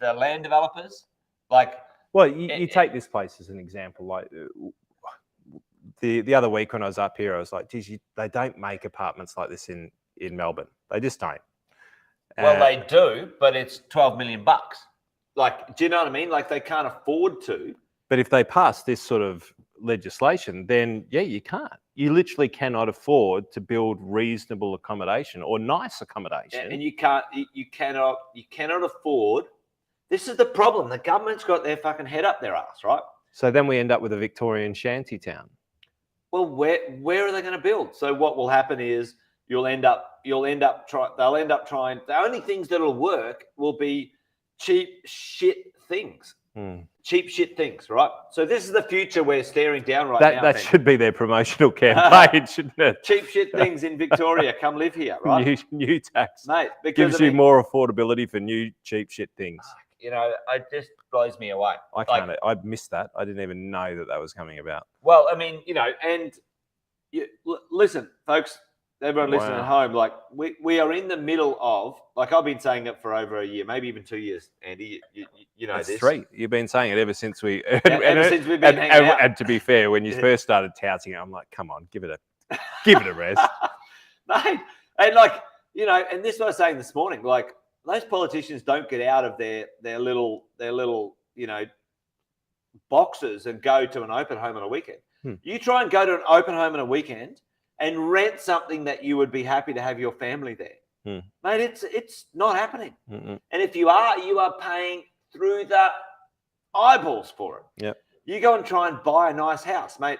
the land developers. Like, Well, you take this place as an example. Like the other week when I was up here, I was like, geez, they don't make apartments like this in Melbourne. They just don't. well, they do, but it's 12 million bucks. Like, do you know what I mean? Like, they can't afford to. But if they pass this sort of legislation, then you can't. You literally cannot afford to build reasonable accommodation or nice accommodation. And you cannot afford. This is the problem. The government's got their fucking head up their ass, right? So then we end up with a Victorian shanty town. Well, where are they going to build? So what will happen is they'll end up trying. The only things that'll work will be cheap shit things. Cheap shit things, right? So this is the future we're staring down now. That should be their promotional campaign, shouldn't it? Cheap shit things in Victoria. Come live here, right? New tax. Mate, because Gives you more affordability for new cheap shit things. You know, it just blows me away. I missed that. I didn't even know that was coming about. Well, I mean, and listen, folks, everyone listening at home, like we are in the middle of, like I've been saying it for over a year, maybe even 2 years, Andy. You know That's this. 3. You've been saying it ever since we. Ever since we've been hanging out. And to be fair, when you first started touting it, I'm like, come on, give it a rest. Mate, and and this is what I was saying this morning. Like, those politicians don't get out of their little boxes and go to an open home on a weekend. You try and go to an open home on a weekend and rent something that you would be happy to have your family there. Mate, it's not happening. Mm-mm. And if you are paying through the eyeballs for it. Yep. You go and try and buy a nice house, mate.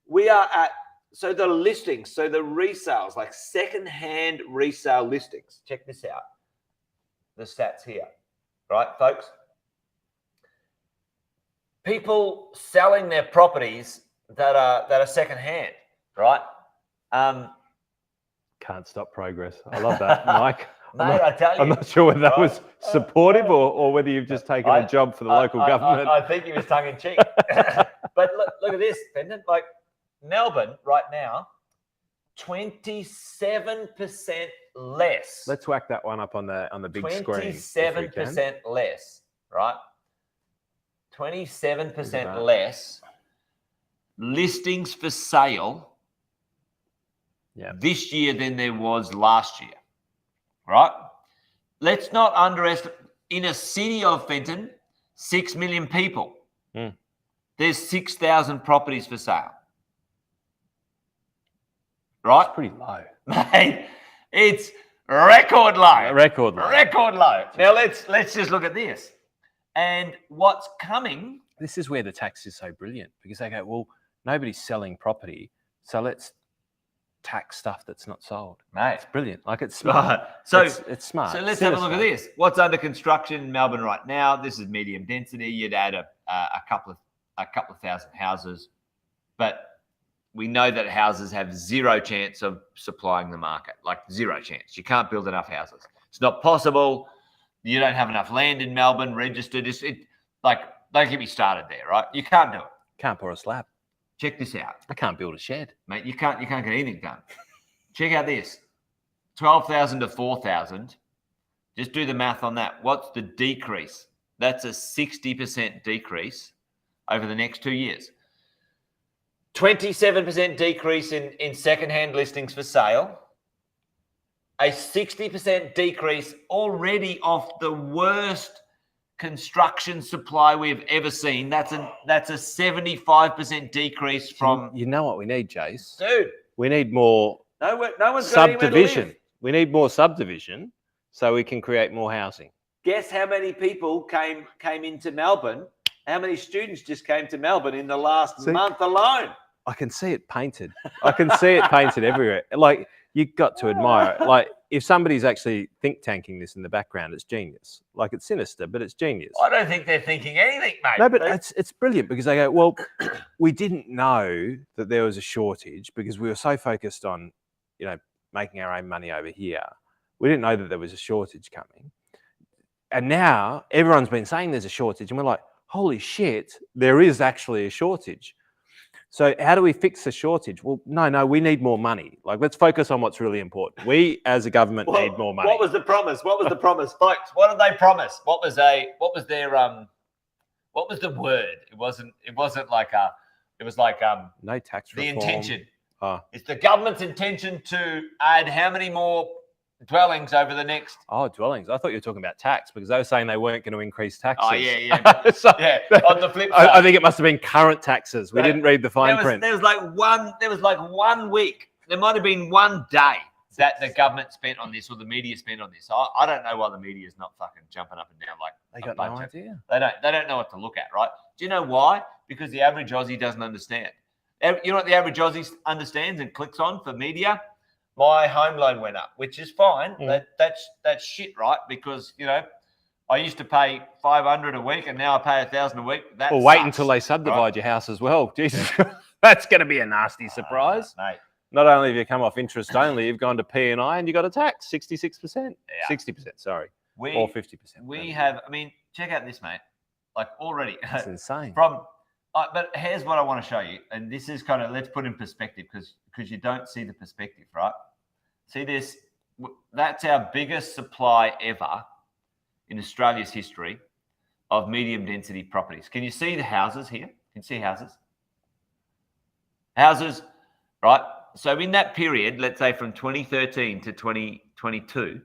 We are at, so the listings, so the resales, like second-hand resale listings. Check this out. The stats here, right, folks? People selling their properties that are second-hand, right? Can't stop progress. I love that, Mike. Mate, I tell you. I'm not sure whether that was supportive or whether you've just taken a job for the local government. I think he was tongue in cheek. But look at this, Fenton. Like Melbourne right now, 27% less. Let's whack that one up on the big screen. 27% less, right? 27% less listings for sale this year than there was last year, right? Let's not underestimate, in a city of Fenton, 6 million people, there's 6,000 properties for sale, right? It's pretty low. Mate, it's record low. Record low. Record low. Now let's just look at this. And what's coming? This is where the tax is so brilliant because they go, well, nobody's selling property, so let's tax stuff that's not sold. Mate. It's brilliant. Like it's smart. So it's smart. So let's have a look at this. What's under construction in Melbourne right now? This is medium density. You'd add a couple of thousand houses, but we know that houses have zero chance of supplying the market. Like zero chance. You can't build enough houses. It's not possible. You don't have enough land in Melbourne registered. Don't get me started there, right? You can't do it. Can't pour a slab. Check this out. I can't build a shed. Mate, you can't get anything done. Check out this. 12,000 to 4,000. Just do the math on that. What's the decrease? That's a 60% decrease over the next 2 years. 27% decrease in secondhand listings for sale. A 60% decrease already off the worst construction supply we've ever seen. That's a 75% decrease from. You know what we need, Jace? Dude, We need more no one's got anywhere to subdivision. live. We need more subdivision so we can create more housing. Guess how many people came into Melbourne? How many students just came to Melbourne in the last month alone? I can see it painted. I can see it painted everywhere. Like, you got to admire it. Like, if somebody's actually think tanking this in the background, it's genius. Like, it's sinister, but it's genius. I don't think they're thinking anything, mate. No, but it's brilliant because they go, well, we didn't know that there was a shortage because we were so focused on, making our own money over here. We didn't know that there was a shortage coming. And now everyone's been saying there's a shortage and we're like, holy shit, there is actually a shortage. So how do we fix the shortage? Well, no, we need more money. Like, let's focus on what's really important. We as a government need more money. What was the promise? What was the promise, folks? What did they promise? What was the word? It wasn't like no tax reform. the intention. Oh. It's the government's intention to add how many more dwellings over the next. Oh, dwellings. I thought you were talking about tax because they were saying they weren't going to increase taxes. Oh, yeah. So, yeah. On the flip side, I think it must have been current taxes. We didn't read the fine print. There was like 1 week. There might have been 1 day that the government spent on this or the media spent on this. I don't know why the media is not fucking jumping up and down like They got no idea. They don't know what to look at, right? Do you know why? Because the average Aussie doesn't understand. You know what the average Aussie understands and clicks on for media? My home loan went up, which is fine. That's shit, right? Because I used to pay $500 a week, and now I pay $1,000 a week. That Well, wait sucks, until they subdivide right? your house as well. Jesus, that's going to be a nasty surprise. Mate. Not only have you come off interest only, you've gone to P&I and you got a tax 66%, 60%. Sorry, or 50%. We have. I mean, check out this, mate. Like already, It's insane. But here's what I want to show you, and this is kind of, let's put in perspective because you don't see the perspective, right? See this? That's our biggest supply ever in Australia's history of medium density properties. Can you see the houses here? Can you see houses? Houses, right? So in that period, let's say from 2013 to 2022,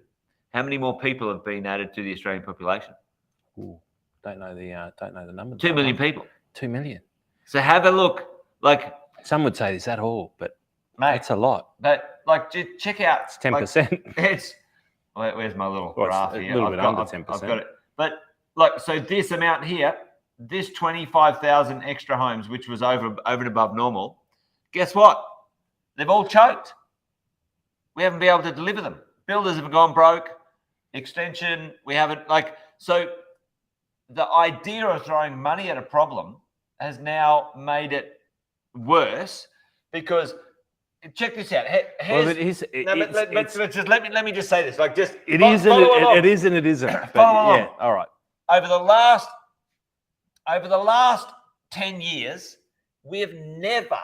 how many more people have been added to the Australian population? Ooh, don't know the number. 2 million people. 2 million. So have a look. Like, Some would say is that all, but mate, that's a lot. but like, check out. It's 10%. It's where's my little graph a here? little bit under 10%. I've got it. But like, so this amount here, this 25,000 extra homes, which was over and above normal. Guess what? They've all choked. We haven't been able to deliver them. Builders have gone broke. Extension, we haven't so. The idea of throwing money at a problem has now made it worse because check this out. Well, Let me just say this. Like, just it is and it isn't. But yeah, all right. Over the last 10 years, we have never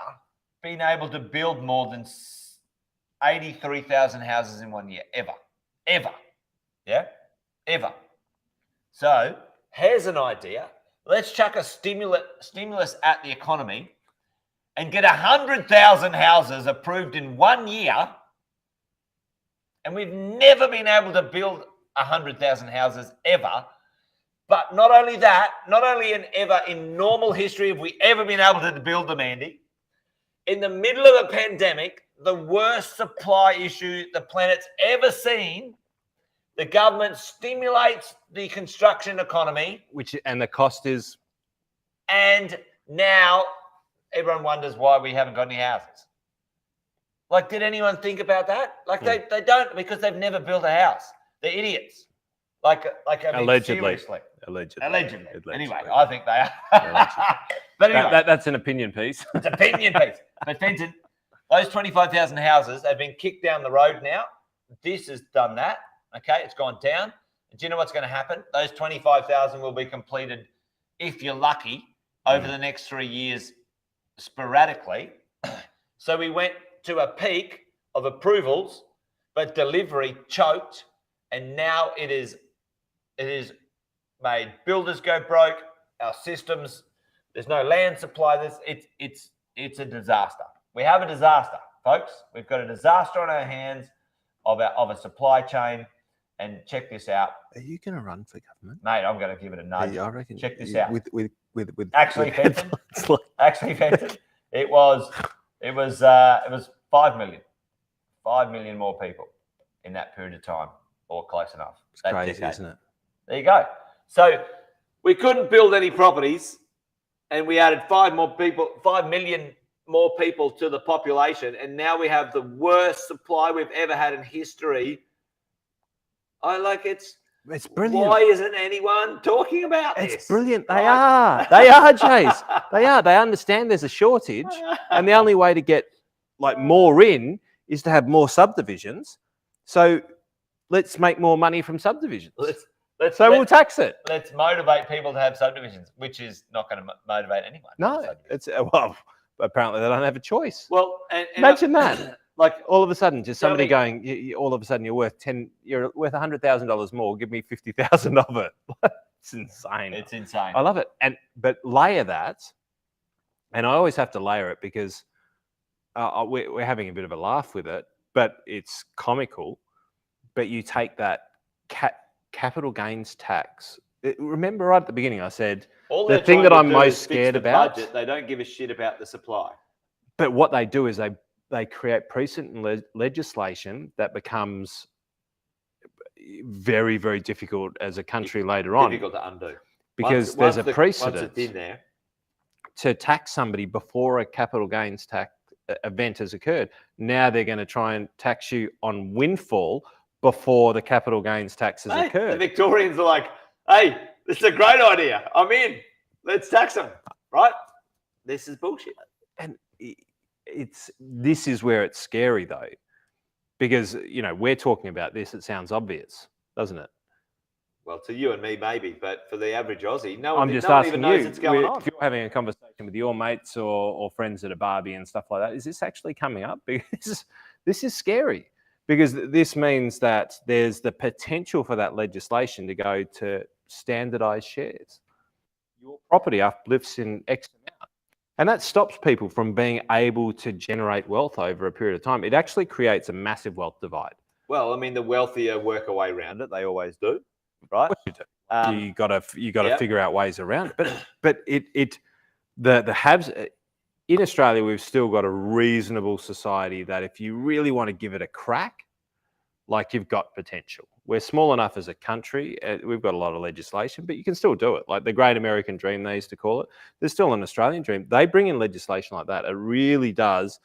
been able to build more than 83,000 houses in 1 year, ever. Yeah, ever. So here's an idea. Let's chuck a stimulus at the economy and get 100,000 houses approved in 1 year. And we've never been able to build 100,000 houses ever. But not only that, not only in normal history have we ever been able to build them, Andy. In the middle of a pandemic, the worst supply issue the planet's ever seen, The government stimulates the construction economy, And the cost is and now everyone wonders why we haven't got any houses. Like, did anyone think about that? Like, they don't, because they've never built a house. They're idiots. Like I mean, Allegedly. seriously. allegedly. Anyway, I think they are. But anyway, That's an opinion piece. it's an opinion piece. But Fenton, those 25,000 houses have been kicked down the road now. This has done that. Okay, it's gone down. And do you know what's going to happen? Those 25,000 will be completed, if you're lucky, over the next 3 years sporadically. So we went to a peak of approvals, but delivery choked, and now it is made builders go broke. Our systems, there's no land supply. It's a disaster. We have a disaster, folks. We've got a disaster on our hands of a supply chain. And check this out, Are you going to run for government? mate. I'm going to give it a nudge. Yeah, I reckon. Check this out. With Actually, Fenton, it was 5 million. 5 million more people in that period of time, or close enough. It's that crazy, decade. isn't it? There you go. So we couldn't build any properties, and we added 5 million more people to the population, and now we have the worst supply we've ever had in history. It's brilliant. Why isn't anyone talking about this? It's brilliant. They Right? are. They are, Chase. They are. They understand there's a shortage, and the only way to get like more in is to have more subdivisions. So let's make more money from subdivisions. We'll tax it. Let's motivate people to have subdivisions, which is not going to motivate anyone. to have No, subdivisions. it's well. Apparently, they don't have a choice. Well, and Imagine that. Like all of a sudden, just somebody Tell going, all of a sudden, you're worth $100,000 more. Give me 50,000 of it. It's insane. it's insane. I love it. But layer that, and I always have to layer it because we're having a bit of a laugh with it, but it's comical. But you take that capital gains tax. Remember right at the beginning, I said All the they're thing trying that to I'm do most is fix scared the about. budget. They don't give a shit about the supply. But what they do is they create precedent legislation that becomes very, very difficult as a country later on. Difficult to undo. Because Once there's a precedent Once it's in there. to tax somebody before a capital gains tax event has occurred. Now they're going to try and tax you on windfall before the capital gains tax has Hey, the occurred. Victorians are like, hey, this is a great idea. I'm in. Let's tax them. Right? This is bullshit. And this is where it's scary though, because we're talking about this. It sounds obvious, doesn't it? Well, to you and me, maybe, but for the average Aussie, no I'm one, just no one asking even knows you, it's going on. if you're having a conversation with your mates or friends at a barbie and stuff like that, is this actually coming up? Because this is scary, because this means that there's the potential for that legislation to go to standardized shares. Your property uplifts in X amount. And that stops people from being able to generate wealth over a period of time. It actually creates a massive wealth divide. Well, I mean, the wealthier work a way around it. They always do, right? You got to figure out ways around it. But the haves in Australia, we've still got a reasonable society that if you really want to give it a crack, like you've got potential. We're small enough as a country. We've got a lot of legislation, but you can still do it. Like the Great American Dream, they used to call it. There's still an Australian dream. They bring in legislation like that. It really does.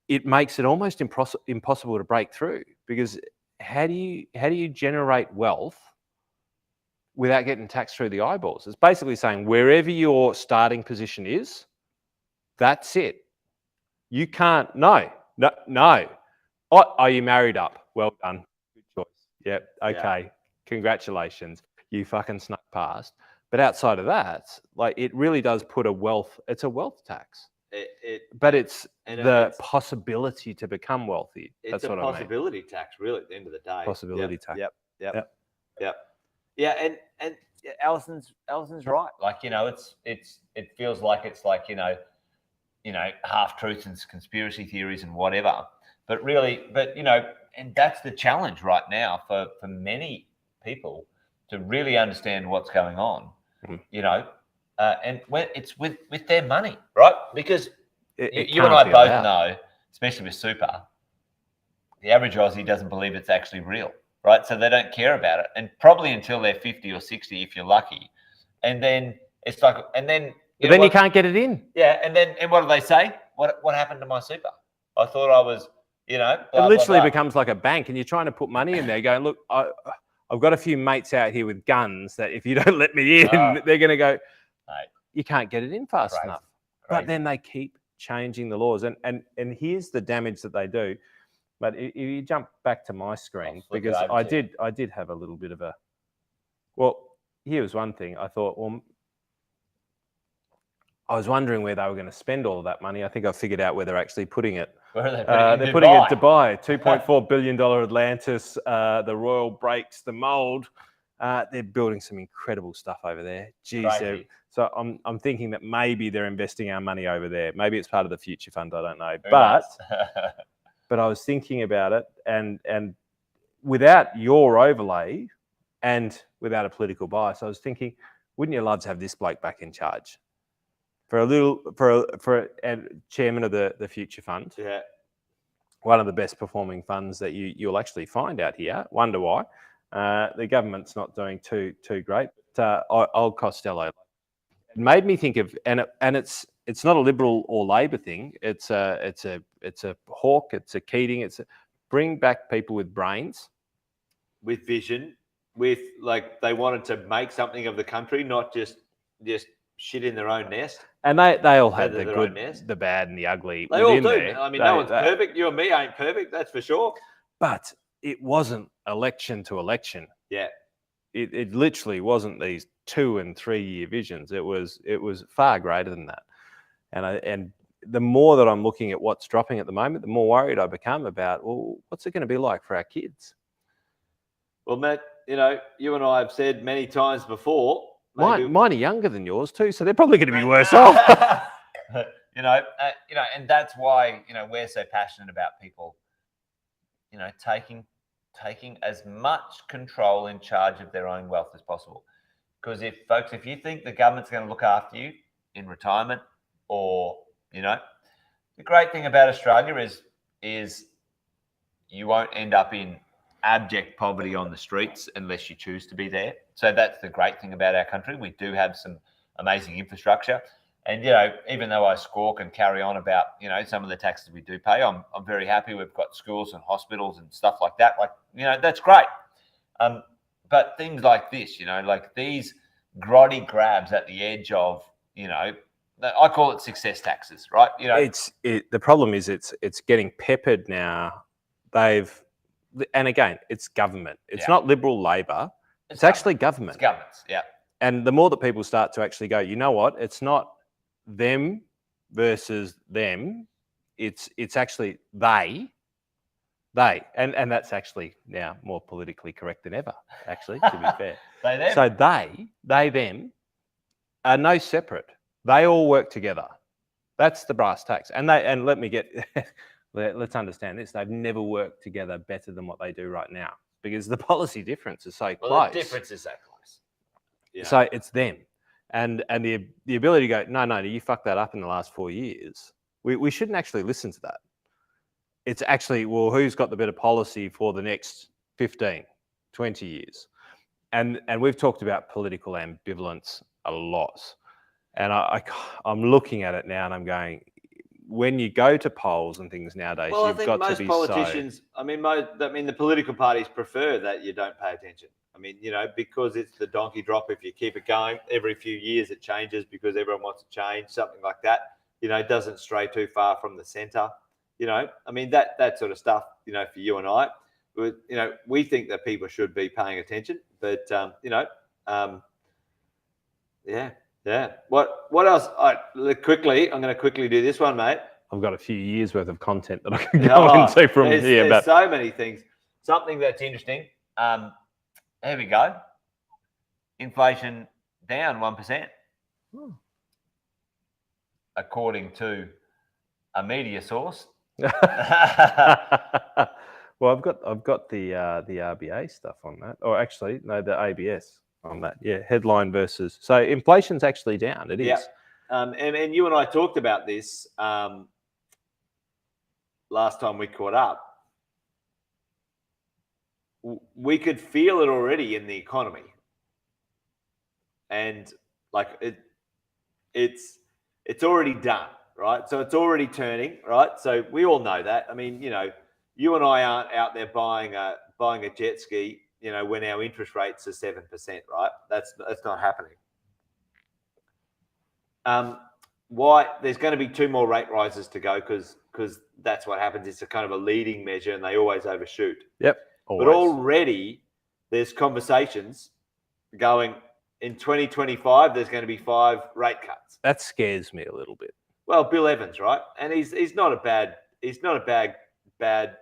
It makes it almost impossible to break through, because how do you generate wealth without getting taxed through the eyeballs? It's basically saying wherever your starting position is, that's it. You can't. No. Oh, are you married up? Well done. Good choice. Yep. Okay. Yeah. Congratulations. You fucking snuck past. But outside of that, like it really does put it's a wealth tax. But it's the possibility to become wealthy. That's what I mean. It's a possibility tax, really, at the end of the day. Possibility tax. Yep. Yeah, and Alison's right. Like, it feels like it's like, half truths and conspiracy theories and whatever. But really, and that's the challenge right now for many people to really understand what's going on, and when it's with their money, right? Because you and I both know, especially with super, the average Aussie doesn't believe it's actually real. right? So they don't care about it, and probably until they're 50 or 60, if you're lucky. And then it's like, and then But then you can't get it in. Yeah, and what do they say? What happened to my super? I thought I was, blah, It literally blah, blah. becomes like a bank, and you're trying to put money in there, going, look, I've got a few mates out here with guns that if you don't let me in, they're going to go, Mate. you can't get it in fast Crazy. enough. Crazy. But then they keep changing the laws. And here's the damage that they do. But if you jump back to my screen, flip it because over I to you. did have a little bit of a, well, here was one thing. I thought, well, I was wondering where they were going to spend all of that money. I think I figured out where they're actually putting it. Where are they They're putting it in Dubai, $2.4 billion Atlantis, the Royal Brakes, the mold. They're building some incredible stuff over there. Geez, so I'm thinking that maybe they're investing our money over there. Maybe it's part of the future fund. I don't know. But I was thinking about it, and without your overlay and without a political bias, I was thinking, wouldn't you love to have this bloke back in charge? For a chairman of the Future Fund, one of the best performing funds that you'll actually find out here. Wonder why the government's not doing too great. But, old Costello, it made me think of, and it's not a Liberal or Labor thing. It's a Hawke, it's a Keating. It's bring back people with brains, with vision, with like they wanted to make something of the country, not just shit in their own nest. And they all had Feather the their own good, nest. the bad, and the ugly. They all within do. there. I mean, no one's perfect. You and me ain't perfect, that's for sure. But it wasn't election to election. Yeah. It literally wasn't these 2 and 3 year visions. It was far greater than that. And the more that I'm looking at what's dropping at the moment, the more worried I become about, well, what's it going to be like for our kids? Well, Matt, you and I have said many times before. Mine are younger than yours too, so they're probably going to be worse off. And that's why we're so passionate about people, taking as much control in charge of their own wealth as possible. Because if you think the government's going to look after you in retirement, or the great thing about Australia is you won't end up in abject poverty on the streets unless you choose to be there. So that's the great thing about our country. We do have some amazing infrastructure. And, even though I squawk and carry on about, some of the taxes we do pay, I'm very happy we've got schools and hospitals and stuff like that. Like, that's great. But things like this, like these grotty grabs at the edge of, I call it success taxes, right? The problem is it's getting peppered now. And again, it's government. It's not Liberal Labor. It's actually government. It's governments, yeah. And the more that people start to actually go, you know what? It's not them versus them. It's actually they. And that's actually now more politically correct than ever, actually, to be fair. They, them. So they, them are no separate. They all work together. That's the brass tacks. And let me get... Let's understand this. They've never worked together better than what they do right now, because the policy difference is so close. The difference is so close. Yeah. So it's them. And the ability to go, no, you fucked that up in the last 4 years. We shouldn't actually listen to that. It's actually, well, who's got the better policy for the next 15, 20 years? And we've talked about political ambivalence a lot. And I'm looking at it now and I'm going, when you go to polls and things nowadays, well, you've got to be politicians, the political parties prefer that you don't pay attention. Because it's the donkey drop. If you keep it going, every few years it changes because everyone wants to change, something like that. It doesn't stray too far from the centre. That sort of stuff, for you and I, we think that people should be paying attention. But, yeah. What else? I'm going to quickly do this one, mate. I've got a few years worth of content that I can go into from here. There's so many things. Something that's interesting. There we go. Inflation down 1%, according to a media source. Well, I've got the RBA stuff on that, or actually, no, the ABS on that. Yeah, headline versus. So inflation's actually down. It is. Yeah. And you and I talked about this last time we caught up. we could feel it already in the economy, and like it's already done, right? So it's already turning, right? So we all know that. I mean, you and I aren't out there buying a jet ski, when our interest rates are 7%, right? That's not happening. Why? There's going to be 2 more rate rises to go because that's what happens. It's a kind of a leading measure, and they always overshoot. Yep. But already there's conversations going in 2025. There's going to be 5 rate cuts. That scares me a little bit. Well, Bill Evans, right? And he's not a bad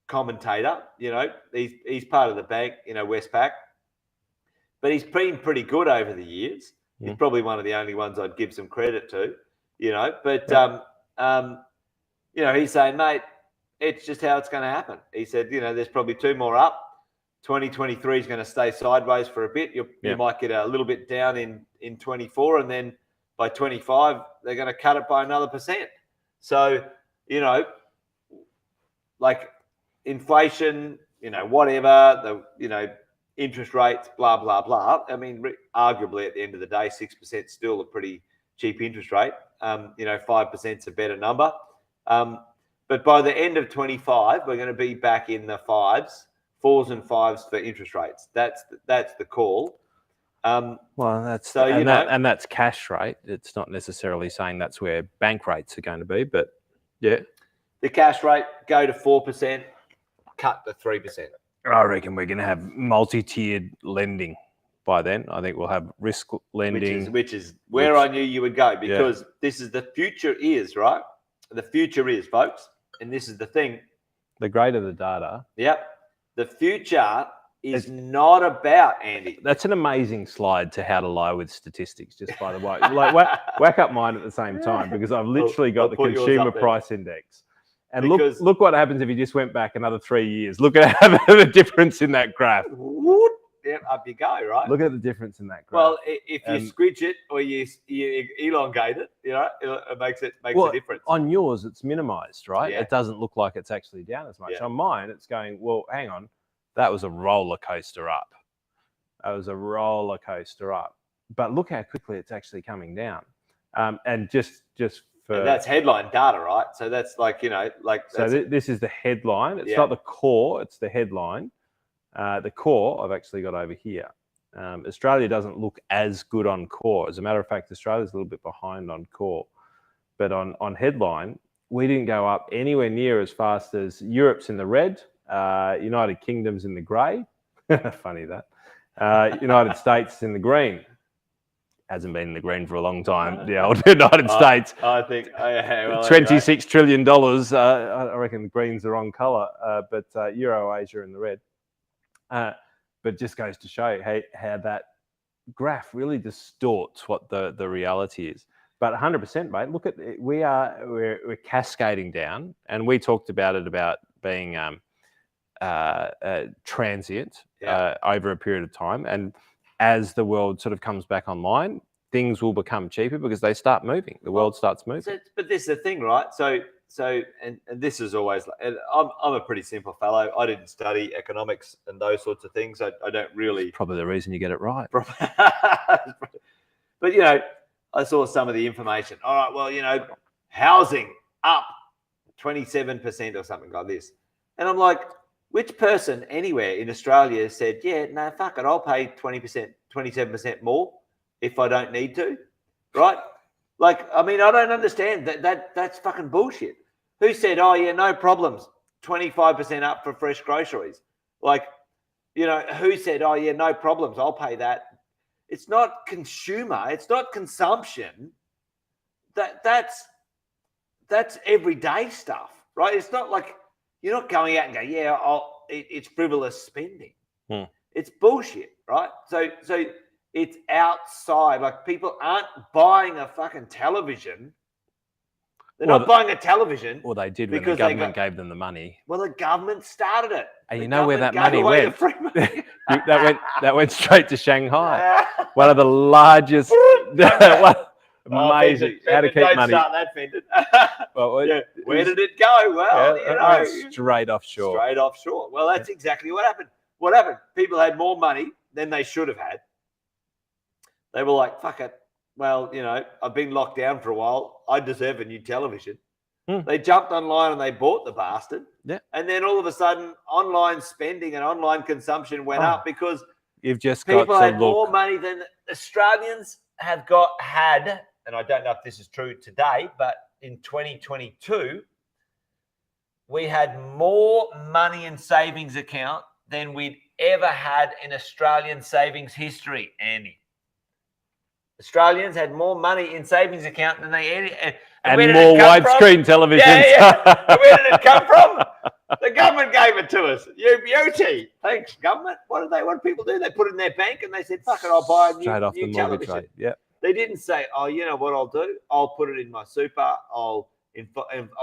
commentator. He's part of the bank, Westpac, but he's been pretty good over the years. He's probably one of the only ones I'd give some credit to, But he's saying, mate, it's just how it's going to happen. He said, there's probably 2 more up. 2023 is going to stay sideways for a bit. You might get a little bit down in 24, and then by 25 they're going to cut it by another %. So, like inflation, whatever, interest rates, blah, blah, blah. I mean, arguably at the end of the day, 6% still a pretty cheap interest rate. 5% is a better number. But by the end of 25, we're going to be back in the 4s and 5s for interest rates. That's the call. Well, that's so and that's cash rate. It's not necessarily saying that's where bank rates are going to be, but yeah, the cash rate go to 4%, cut to 3%. I reckon we're going to have multi-tiered lending by then. I think we'll have risk lending, which is where I knew you would go, because this is the future is, right? The future is, folks, and this is the thing. The greater the data. Yep. The future is not about, Andy. That's an amazing slide to how to lie with statistics, just by the way. Like whack up mine at the same time, because I've literally got the consumer price index. And look what happens if you just went back another 3 years. Look at the difference in that graph. Yeah, up you go, right? Look at the difference in that graph. Well, if you squidge it or you elongate it, it makes a difference. On yours, it's minimized, right? Yeah. It doesn't look like it's actually down as much. Yeah. On mine, it's going, well, hang on. That was a roller coaster up. But look how quickly it's actually coming down. And just for... And that's headline data, right? So that's this is the headline. It's not the core, it's the headline. The core I've actually got over here. Australia doesn't look as good on core. As a matter of fact, Australia's a little bit behind on core. But on headline, we didn't go up anywhere near as fast as Europe's in the red, United Kingdom's in the grey. Funny that. United States in the green. Hasn't been in the green for a long time. The old United States. I think $26 trillion. I reckon the greens are on colour, but Euro Asia in the red. But just goes to show how that graph really distorts what the reality is. But 100%, mate. Look at we're cascading down, and we talked about it about being transient over a period of time. And as the world sort of comes back online, things will become cheaper because they start moving. The world starts moving. But this is the thing, right? So and this is always. And I'm a pretty simple fellow. I didn't study economics and those sorts of things. I don't really. It's probably the reason you get it right. But I saw some of the information. All right, well, housing up 27% or something like this, and I'm like, which person anywhere in Australia said, yeah, no, fuck it, I'll pay 20%, 27% more if I don't need to, right? Like, I mean, I don't understand that's fucking bullshit. Who said, oh yeah, no problems, 25% up for fresh groceries? Like, who said, oh yeah, no problems, I'll pay that? It's not consumer, it's not consumption. That's everyday stuff, right? It's not like you're not going out and go, yeah, it's frivolous spending. It's bullshit, right? So it's outside. Like, people aren't buying a fucking television. They're not buying a television. Well, they did when the government gave them the money. Well, the government started it. And you know where that money went? That went straight to Shanghai. One of the largest. Amazing. How to keep money. Don't start that, Fenton. Well, where did it go? Well, straight offshore. Straight offshore. Well, that's exactly what happened. what happened? People had more money than they should have had. They were like, fuck it. Well, I've been locked down for a while. I deserve a new television. They jumped online and they bought the bastard. Yeah. And then all of a sudden, online spending and online consumption went up because you've just got people to had look. more money than Australians have had. And I don't know if this is true today, but in 2022, we had more money in savings account than we'd ever had in Australian savings history, Andy. Australians had more money in savings account than they had. And more widescreen televisions. Yeah. And where did it come from? The government gave it to us. You beauty. Thanks, government. What do people do? They put it in their bank and they said, fuck it, I'll buy a new, Straight off new the mortgage television. rate. Yeah. They didn't say, oh, you know what I'll do? I'll put it in my super. I'll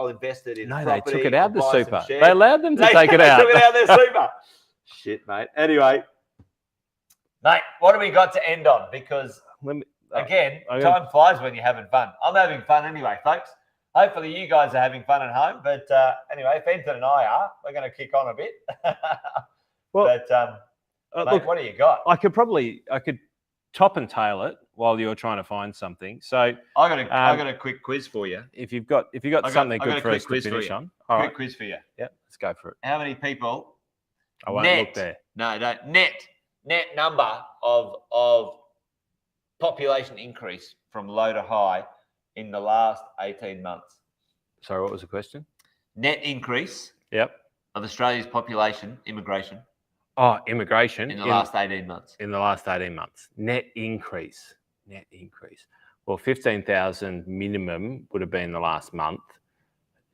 invest it in No, property. they took it out of the I'll buy some super. shares. They allowed them to take it They out. took it out of their super. Shit, mate. Anyway, mate, what do we got to end on? Because, again, time flies when you're having fun. I'm having fun anyway, folks. Hopefully you guys are having fun at home. But anyway, Fenton and I are. We're going to kick on a bit. Mate, look, what do you got? I could top and tail it while you're trying to find something. So I got a quick quiz for you. if you've got something good for us to finish on, all Quick right. quiz for you. Yeah, let's go for it. How many people? I won't look there. No, net number of population increase from low to high in the last 18 months. Sorry, what was the question? Net increase Yep. of Australia's population, immigration, Oh, immigration in the last 18 months. In the last 18 months. Net increase. Well, 15,000 minimum would have been the last month.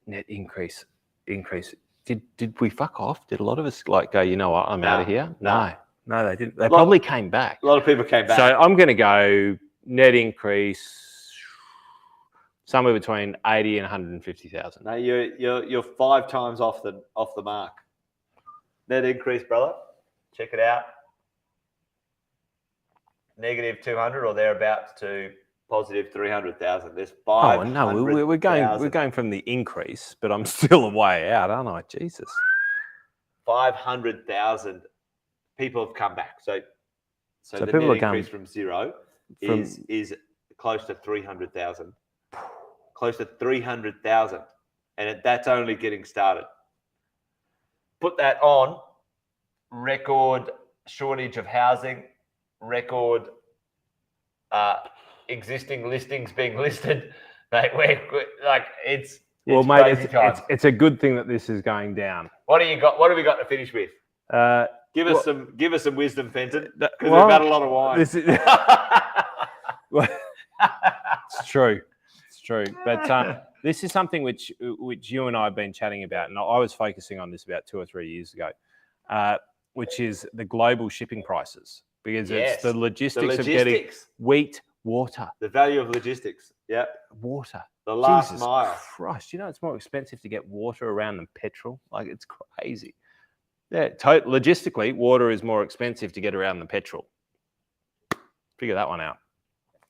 Net increase. Did we fuck off? Did a lot of us go, you know what, I'm out of here? No, they didn't. They probably came back. A lot of people came back. So I'm going to go net increase somewhere between 80 and 150,000. No, you're 5 times off the mark. Net increase, brother. Check it out. Negative 200 or thereabouts to positive 300,000. There's 500,000. Oh no, we're going from the increase, but I'm still a way out, aren't I? Jesus. 500,000 people have come back. So the people net are coming increase from zero is close to 300,000. Close to 300,000. And that's only getting started. Put that on record shortage of housing, record existing listings being listed. Mate, we're like it's crazy times. It's a good thing that this is going down. What do you got? What have we got to finish with? Give us some wisdom, Fenton, because we've had a lot of wine. This is, it's true. But this is something which you and I have been chatting about, and I was focusing on this about 2 or 3 years ago, which is the global shipping prices, because it's the logistics of getting wheat, water. The value of logistics. Yeah. Water. The last Jesus mile. Christ, it's more expensive to get water around than petrol. Like, it's crazy. Yeah, logistically, water is more expensive to get around than petrol. Figure that one out.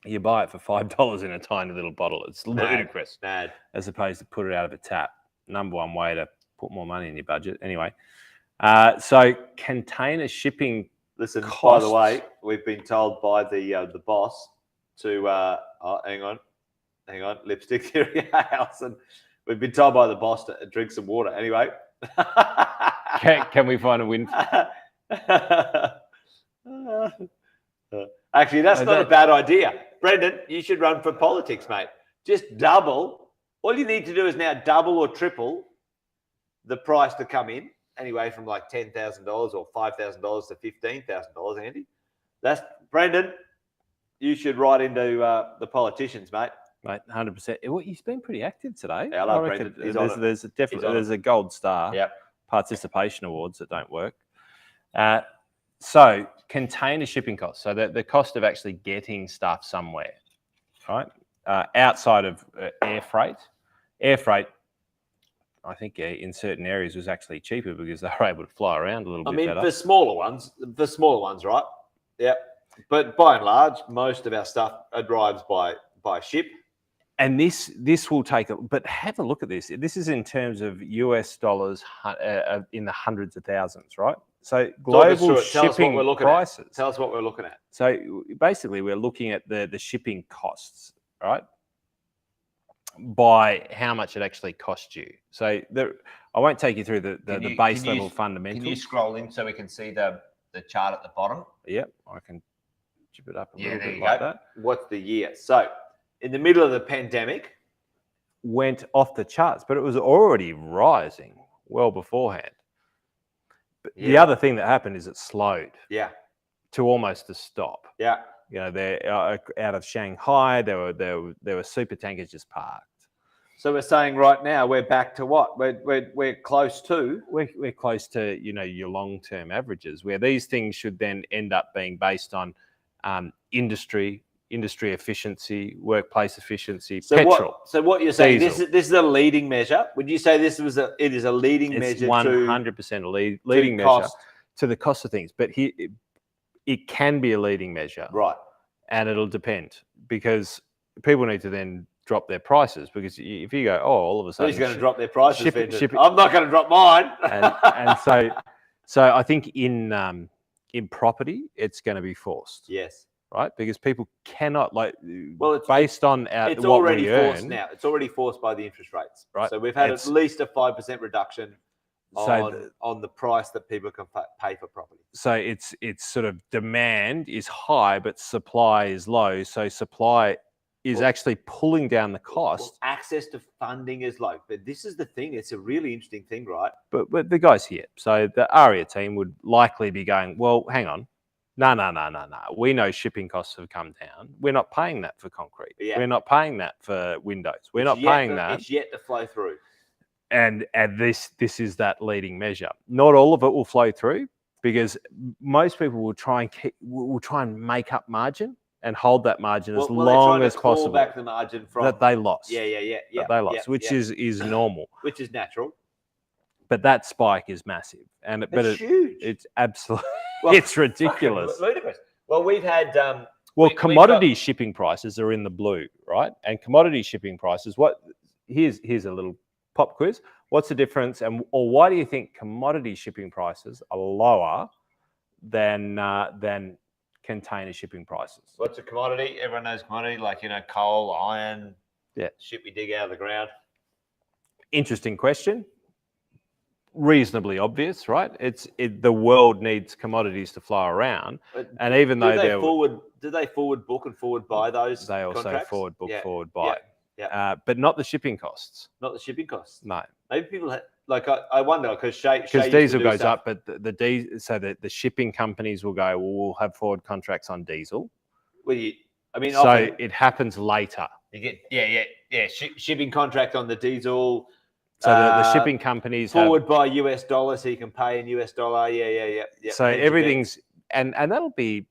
You buy it for $5 in a tiny little bottle. It's ludicrous. Bad. As opposed to put it out of a tap. Number one way to put more money in your budget. Anyway, so container shipping. Listen, costs. by the way, we've been told by the boss to hang on, lipstick theory, Alison. We've been told by the boss to drink some water. Anyway, can we find a win? Actually, that's not a bad idea. Brendan, you should run for politics, mate. Just double. All you need to do is now double or triple the price to come in. Anyway, from like $10,000 or $5,000 to $15,000, Andy. That's Brendan. You should write into the politicians, mate. Mate, 100%. Well, he's been pretty active today. Yeah, I love Brendan. There's a gold star. Yep. Participation awards that don't work. So container shipping costs. So the cost of actually getting stuff somewhere, right? Outside of air freight. Air freight, I think in certain areas was actually cheaper because they were able to fly around a little bit better. For smaller ones, right? Yeah. But by and large, most of our stuff arrives by ship. And this will take but have a look at this. This is in terms of US dollars in the hundreds of thousands, right? So Talk us global through it. Tell us what shipping we're looking prices. at. Tell us what we're looking at. So basically, we're looking at the shipping costs, right? By how much it actually costs you. So I won't take you through the base level fundamentals. Can you scroll in so we can see the chart at the bottom? Yep, I can chip it up a little there bit you like go. that. What's the year? So in the middle of the pandemic, Went off the charts, but it was already rising well beforehand. But the other thing that happened is it slowed yeah, to almost a stop. yeah. You know, they're out of Shanghai. There were super tankers just parked. So we're saying right now we're back to what? We're close to. We're close to your long term averages, where these things should then end up being based on industry efficiency, workplace efficiency, petrol. So what you're saying, diesel. this is a leading measure. Would you say it is a leading measure? It's 100% a leading measure cost. to the cost of things, but it can be a leading measure, Right. and it'll depend, because people need to then drop their prices, because if you go, all of a sudden Who's going to drop their prices? shipping- I'm not going to drop mine. and so I think in property it's going to be forced, Yes. right? Because people cannot It's based on it's what already we forced earn. now. It's already forced by the interest rates. Right. So we've had It's- at least a 5% reduction So on the price that people can pay for property. So it's sort of demand is high, but supply is low. So supply is actually pulling down the cost. Access to funding is low. But this is the thing. It's a really interesting thing, right? But the guys here, so the ARIA team would likely be going, well, hang on. No. We know shipping costs have come down. We're not paying that for concrete. Yeah. We're not paying that for windows. We're not paying that. It's yet to flow through. And this is that leading measure. Not all of it will flow through, because most people will try and make up margin and hold that margin as long as possible. Back the margin from that they lost. Yeah. That they lost, which is normal. Which is natural. But that spike is massive, and It's huge. It's absolutely Well, it's ridiculous. Ludicrous. Well, we've had commodity shipping prices are in the blue, right? And commodity shipping prices. Here's a little pop quiz. What's the difference, or why do you think commodity shipping prices are lower than container shipping prices? What's a commodity? Everyone knows commodity, like coal, iron. Yeah. Shit we dig out of the ground. Interesting question. Reasonably obvious, right? The world needs commodities to flow around, and even though do they forward book and forward buy those? they also contracts? forward book, Yeah. forward buy. Yeah. But not the shipping costs. Not the shipping costs. No, Maybe people I wonder because because diesel goes up, but the shipping companies will go, well, we'll have forward contracts on diesel. Well, So often it happens later. you get shipping contract on the diesel. So the shipping companies forward by US dollar, so you can pay in US dollar. Yeah. So everything's and that'll be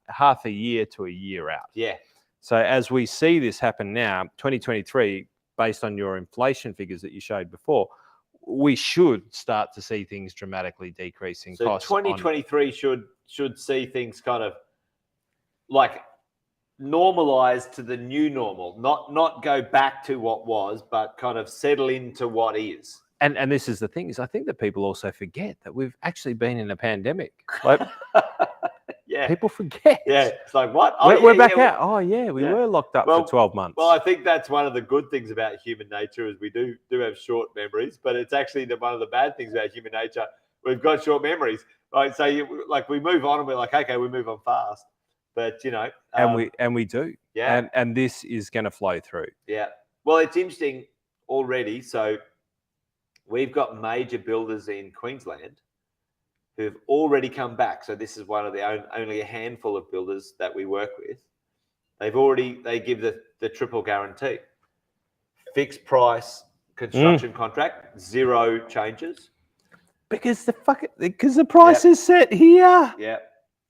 half a year to a year out. Yeah. So as we see this happen now, 2023, based on your inflation figures that you showed before, we should start to see things dramatically decreasing So costs. 2023 should see things kind of like normalize to the new normal, not go back to what was, but kind of settle into what is. And this is the thing, is I think that people also forget that we've actually been in a pandemic. Like Yeah. people forget. Yeah. It's like, what? We're back out. Oh yeah, we Yeah. were locked up Well- for 12 months. Well, I think that's one of the good things about human nature is we do have short memories, but it's actually one of the bad things about human nature. We've got short memories, right? So we move on and we're like, okay, we move on fast, but and we do. yeah, And this is going to flow through. yeah. Well, it's interesting already. So we've got major builders in Queensland who've already come back. So this is one of the only a handful of builders that we work with. They give the triple guarantee, fixed price construction contract, 0 changes. Because the price is set here. Yeah.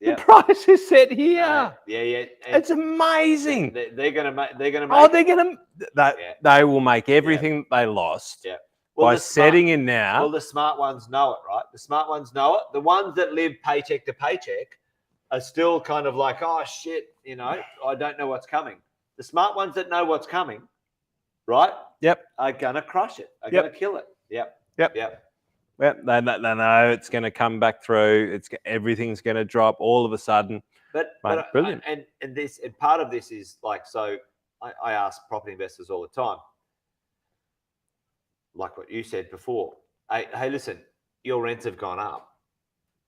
The price is set here. Yeah. It's amazing. They're gonna make. They will make everything they lost Yeah. by the setting in now. Well, the smart ones know it, right? The smart ones know it. The ones that live paycheck to paycheck are still kind of like, oh shit, I don't know what's coming. The smart ones that know what's coming, right? Yep. Are gonna crush it. Are Yep. gonna kill it. Yep. Well, they know it's going to come back through. Everything's going to drop all of a sudden. But, Mate, but brilliant. and part of this is like, so I ask property investors all the time, like what you said before. Hey, listen, your rents have gone up.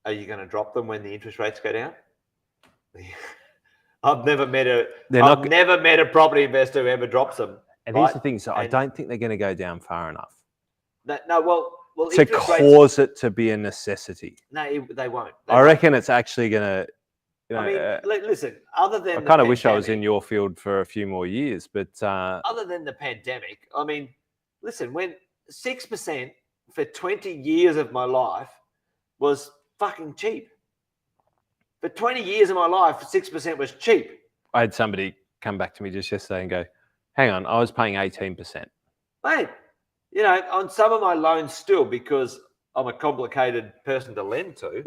Are you going to drop them when the interest rates go down? I've never met a property investor who ever drops them. And here's the thing: so I don't think they're going to go down far enough. Well, to cause it to be a necessity. No, they won't. I reckon it's actually going to. I mean, listen. Other than I kind of wish I was in your field for a few more years, but other than the pandemic, I mean, listen. When 6% for 20 years of my life was fucking cheap. For 20 years of my life, 6% was cheap. I had somebody come back to me just yesterday and go, "Hang on, I was paying 18%." Mate, you know, on some of my loans still, because I'm a complicated person to lend to,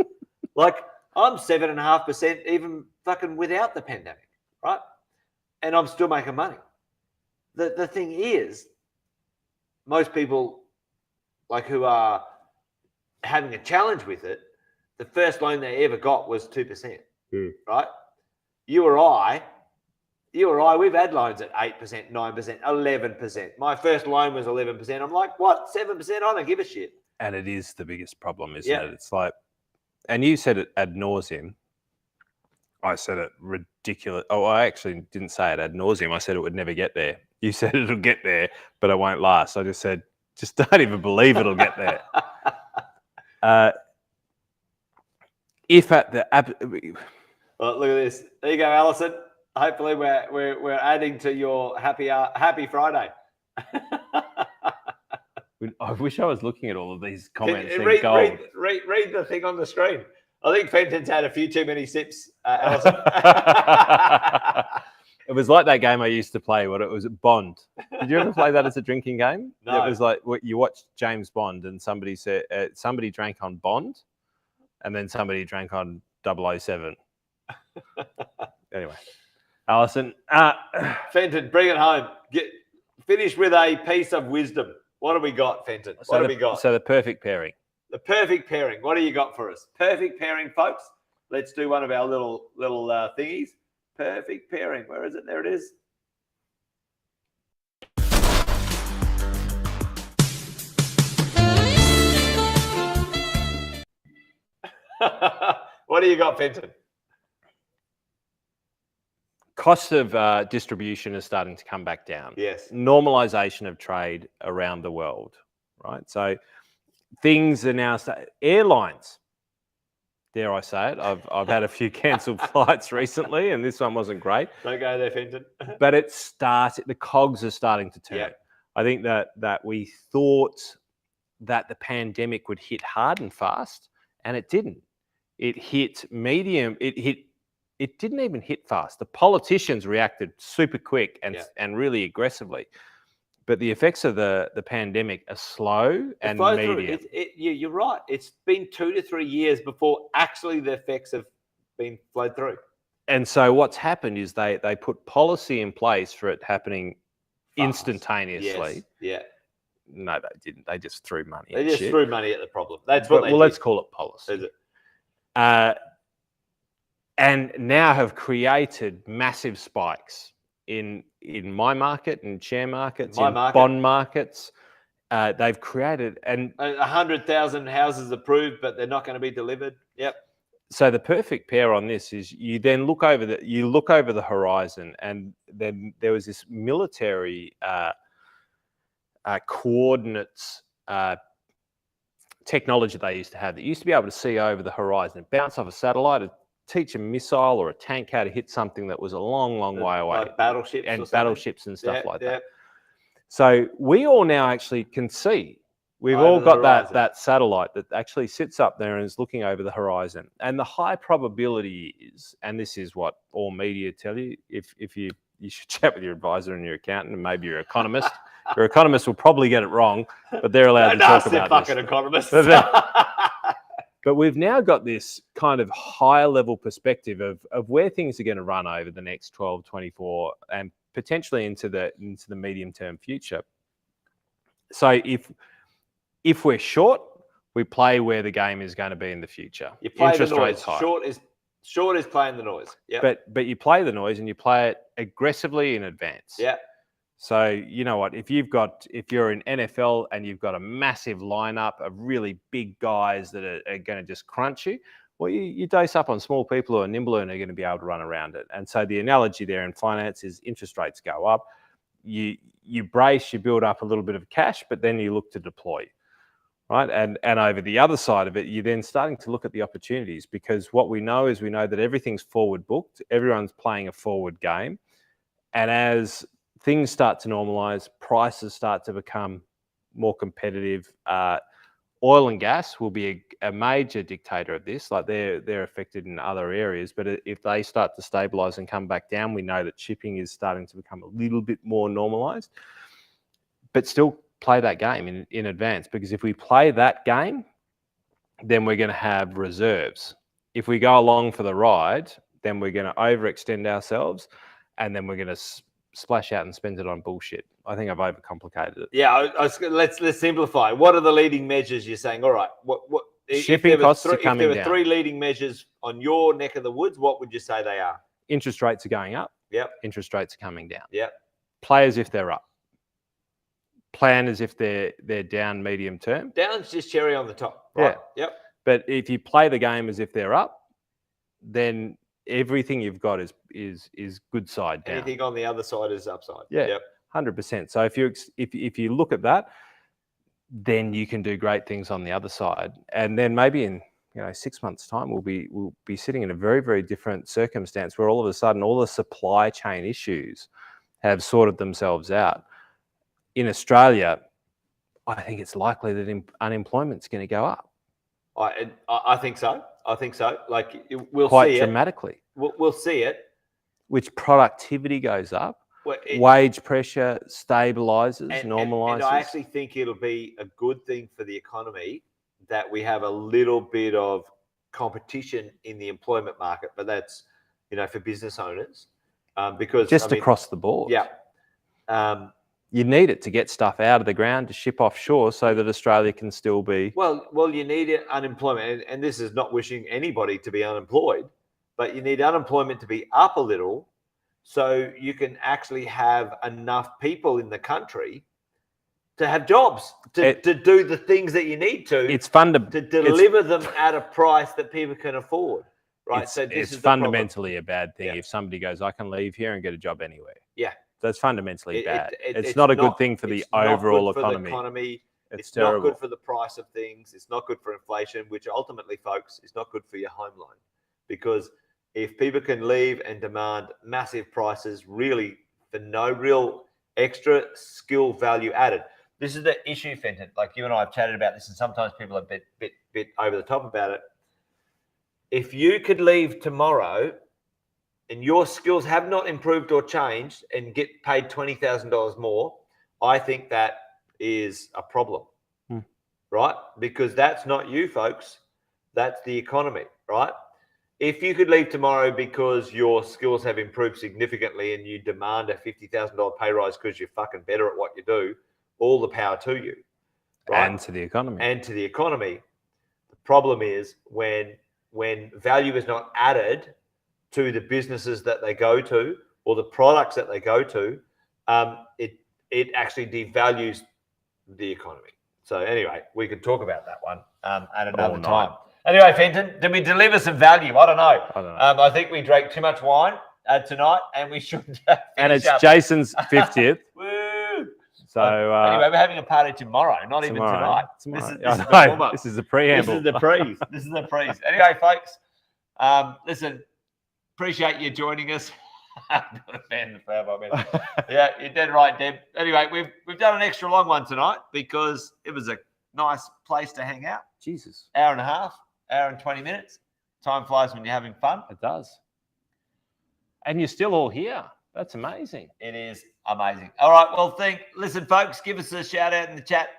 like I'm 7.5% even fucking without the pandemic, right? And I'm still making money. The thing is, most people like who are having a challenge with it, the first loan they ever got was 2%, right? You or I, we've had loans at 8%, 9%, 11%. My first loan was 11%. I'm like, what, 7%? I don't give a shit. And it is the biggest problem, isn't it? It's like, and you said it ad nauseum. I said it ridiculous. Oh, I actually didn't say it ad nauseum. I said it would never get there. You said it'll get there, but it won't last. I just said, just don't even believe it'll get there. If at the well, look at this. There you go, Alison. Hopefully, we're adding to your happy Friday. I wish I was looking at all of these comments. Read the thing on the screen. I think Fenton's had a few too many sips, Alison. It was like that game I used to play. What it was, Bond. Did you ever play that as a drinking game? No. It was like you watched James Bond, and somebody said somebody drank on Bond, and then somebody drank on 007. Anyway, Alison, Fenton, bring it home. Finish with a piece of wisdom. What have we got, Fenton? What have we got? So the perfect pairing. The perfect pairing. What do you got for us? Perfect pairing, folks. Let's do one of our little thingies. Perfect pairing. Where is it? There it is. What do you got, Fenton? Cost of distribution is starting to come back down. Yes. Normalization of trade around the world, right? So things are now airlines. Dare I say it? I've had a few cancelled flights recently, and this one wasn't great. Don't go there, Fenton. But the cogs are starting to turn. Yeah. I think that we thought that the pandemic would hit hard and fast, and it didn't. It hit medium. It didn't even hit fast. The politicians reacted super quick and really aggressively. But the effects of the pandemic are slow and medium. You're right. It's been 2 to 3 years before actually the effects have been flowed through. And so what's happened is they put policy in place for it happening Fast. Instantaneously. Yes. Yeah. No, they didn't. They just threw money. They just threw money at the problem. That's what. Well, let's call it policy. Is it? And now have created massive spikes in my market, in share markets, bond markets. They've created 100,000 houses approved, but they're not going to be delivered. Yep. So the perfect pair on this is you then look over the horizon, and then there was this military coordinates technology they used to have that used to be able to see over the horizon, bounce off a satellite, teach a missile or a tank how to hit something that was a long way away. Like battleships and stuff like that. So we all now actually can see. We've all got that satellite that actually sits up there and is looking over the horizon. And the high probability is, and this is what all media tell you, if you should chat with your advisor and your accountant and maybe your economist. Your economist will probably get it wrong, but they're allowed to talk about fucking this. Economists. But we've now got this kind of higher level perspective of where things are going to run over the next 12, 24, and potentially into the medium term future. So if we're short, We play where the game is going to be in the future. You play Interest the noise. rates high. Short is playing the noise. Yeah. But you play the noise and you play it aggressively in advance. Yeah. So you know what? If you're in NFL and you've got a massive lineup of really big guys that are going to just crunch you, well, you dose up on small people who are nimble and are going to be able to run around it. And so the analogy there in finance is interest rates go up. You brace, you build up a little bit of cash, but then you look to deploy, right? And over the other side of it, you're then starting to look at the opportunities, because what we know that everything's forward booked. Everyone's playing a forward game. And as things start to normalize, prices start to become more competitive. Oil and gas will be a major dictator of this. Like they're affected in other areas, but if they start to stabilize and come back down, we know that shipping is starting to become a little bit more normalized. But still play that game in advance, because if we play that game, then we're going to have reserves. If we go along for the ride, then we're going to overextend ourselves, and then we're going to splash out and spend it on bullshit. I think I've overcomplicated it. Yeah, let's simplify. What are the leading measures you're saying? All right, what shipping costs are coming down. If there were 3 leading measures on your neck of the woods, what would you say they are? Interest rates are going up. Yep. Interest rates are coming down. Yep. Play as if they're up. Plan as if they're down medium term. Down's just cherry on the top. Right? Yeah. Yep. But if you play the game as if they're up, then everything you've got is good side down. Anything on the other side is upside. Yeah. Yep. 100%. So if you look at that, then you can do great things on the other side. And then maybe in 6 months' time, we'll be sitting in a very, very different circumstance where all of a sudden all the supply chain issues have sorted themselves out. In Australia, I think it's likely that unemployment's going to go up. I think so. I think so. Like we'll quite see dramatically. We'll see it. Which productivity goes up. Well, wage pressure stabilizes, normalizes. And I actually think it'll be a good thing for the economy that we have a little bit of competition in the employment market, but that's for business owners because across the board. Yeah. You need it to get stuff out of the ground to ship offshore so that Australia can still be. Well, you need unemployment, and this is not wishing anybody to be unemployed, but you need unemployment to be up a little so you can actually have enough people in the country to have jobs, to do the things that you need to. It's to deliver them at a price that people can afford, right? So it's fundamentally a bad thing if somebody goes, I can leave here and get a job anywhere. Yeah. That's fundamentally bad. It's not a good thing for the overall economy. It's not good for the price of things. It's not good for inflation, which ultimately, folks, is not good for your home loan. Because if people can leave and demand massive prices, really for no real extra skill value added. This is the issue, Fenton. Like you and I have chatted about this, and sometimes people are a bit over the top about it. If you could leave tomorrow and your skills have not improved or changed and get paid $20,000 more, I think that is a problem, right? Because that's not you, folks. That's the economy, right? If you could leave tomorrow because your skills have improved significantly and you demand a $50,000 pay rise because you're fucking better at what you do, all the power to you, right? And to the economy. And to the economy. The problem is when value is not added to the businesses that they go to or the products that they go to, it actually devalues the economy. So anyway, we could talk about that one at another time. Anyway, Fenton, did we deliver some value? I don't know. I think we drank too much wine tonight, and we should. And it's Jason's 50th. Woo! So anyway, we're having a party tomorrow, not even tonight. This is the preamble. This is the prees. Anyway, folks, listen. Appreciate you joining us. I'm not a fan of the flower by minute. Yeah, you're dead right, Deb. Anyway, we've done an extra long one tonight because it was a nice place to hang out. Jesus. Hour and a half, hour and 20 minutes. Time flies when you're having fun. It does. And you're still all here. That's amazing. It is amazing. All right, well, listen, folks, give us a shout out in the chat.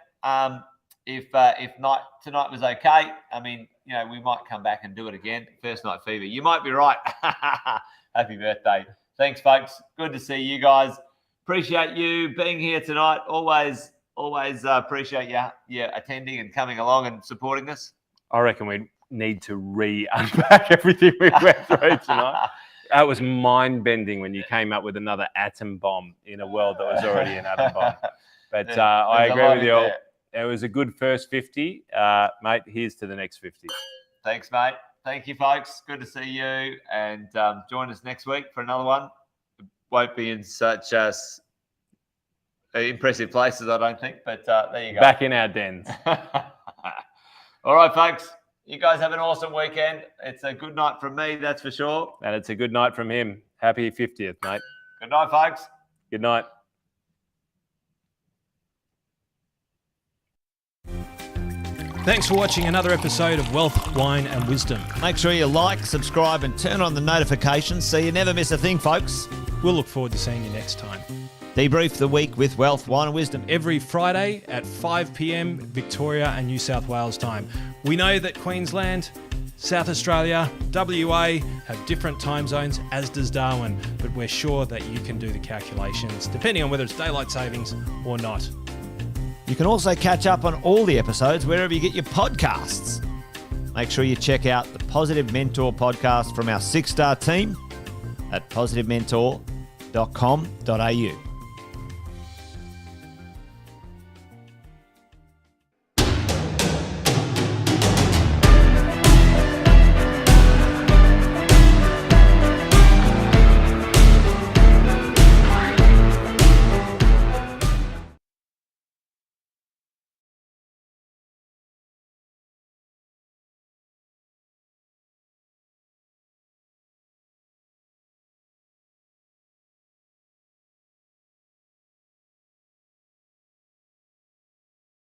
If tonight was okay, I mean, we might come back and do it again. First night fever. You might be right. Happy birthday. Thanks, folks. Good to see you guys. Appreciate you being here tonight. Always always appreciate you attending and coming along and supporting us. I reckon we need to unpack everything we went through tonight. It was mind-bending when you came up with another atom bomb in a world that was already an atom bomb. But I agree with you. It was a good first 50. Mate, here's to the next 50. Thanks, mate. Thank you, folks. Good to see you. And join us next week for another one. It won't be in such impressive places, I don't think. But there you go. Back in our dens. All right, folks. You guys have an awesome weekend. It's a good night from me, that's for sure. And it's a good night from him. Happy 50th, mate. Good night, folks. Good night. Thanks for watching another episode of Wealth, Wine and Wisdom. Make sure you like, subscribe, and turn on the notifications so you never miss a thing, folks. We'll look forward to seeing you next time. Debrief the week with Wealth, Wine and Wisdom. Every Friday at 5 p.m. Victoria and New South Wales time. We know that Queensland, South Australia, WA have different time zones, as does Darwin, but we're sure that you can do the calculations depending on whether it's daylight savings or not. You can also catch up on all the episodes wherever you get your podcasts. Make sure you check out the Positive Mentor podcast from our 6-star team at positivementor.com.au.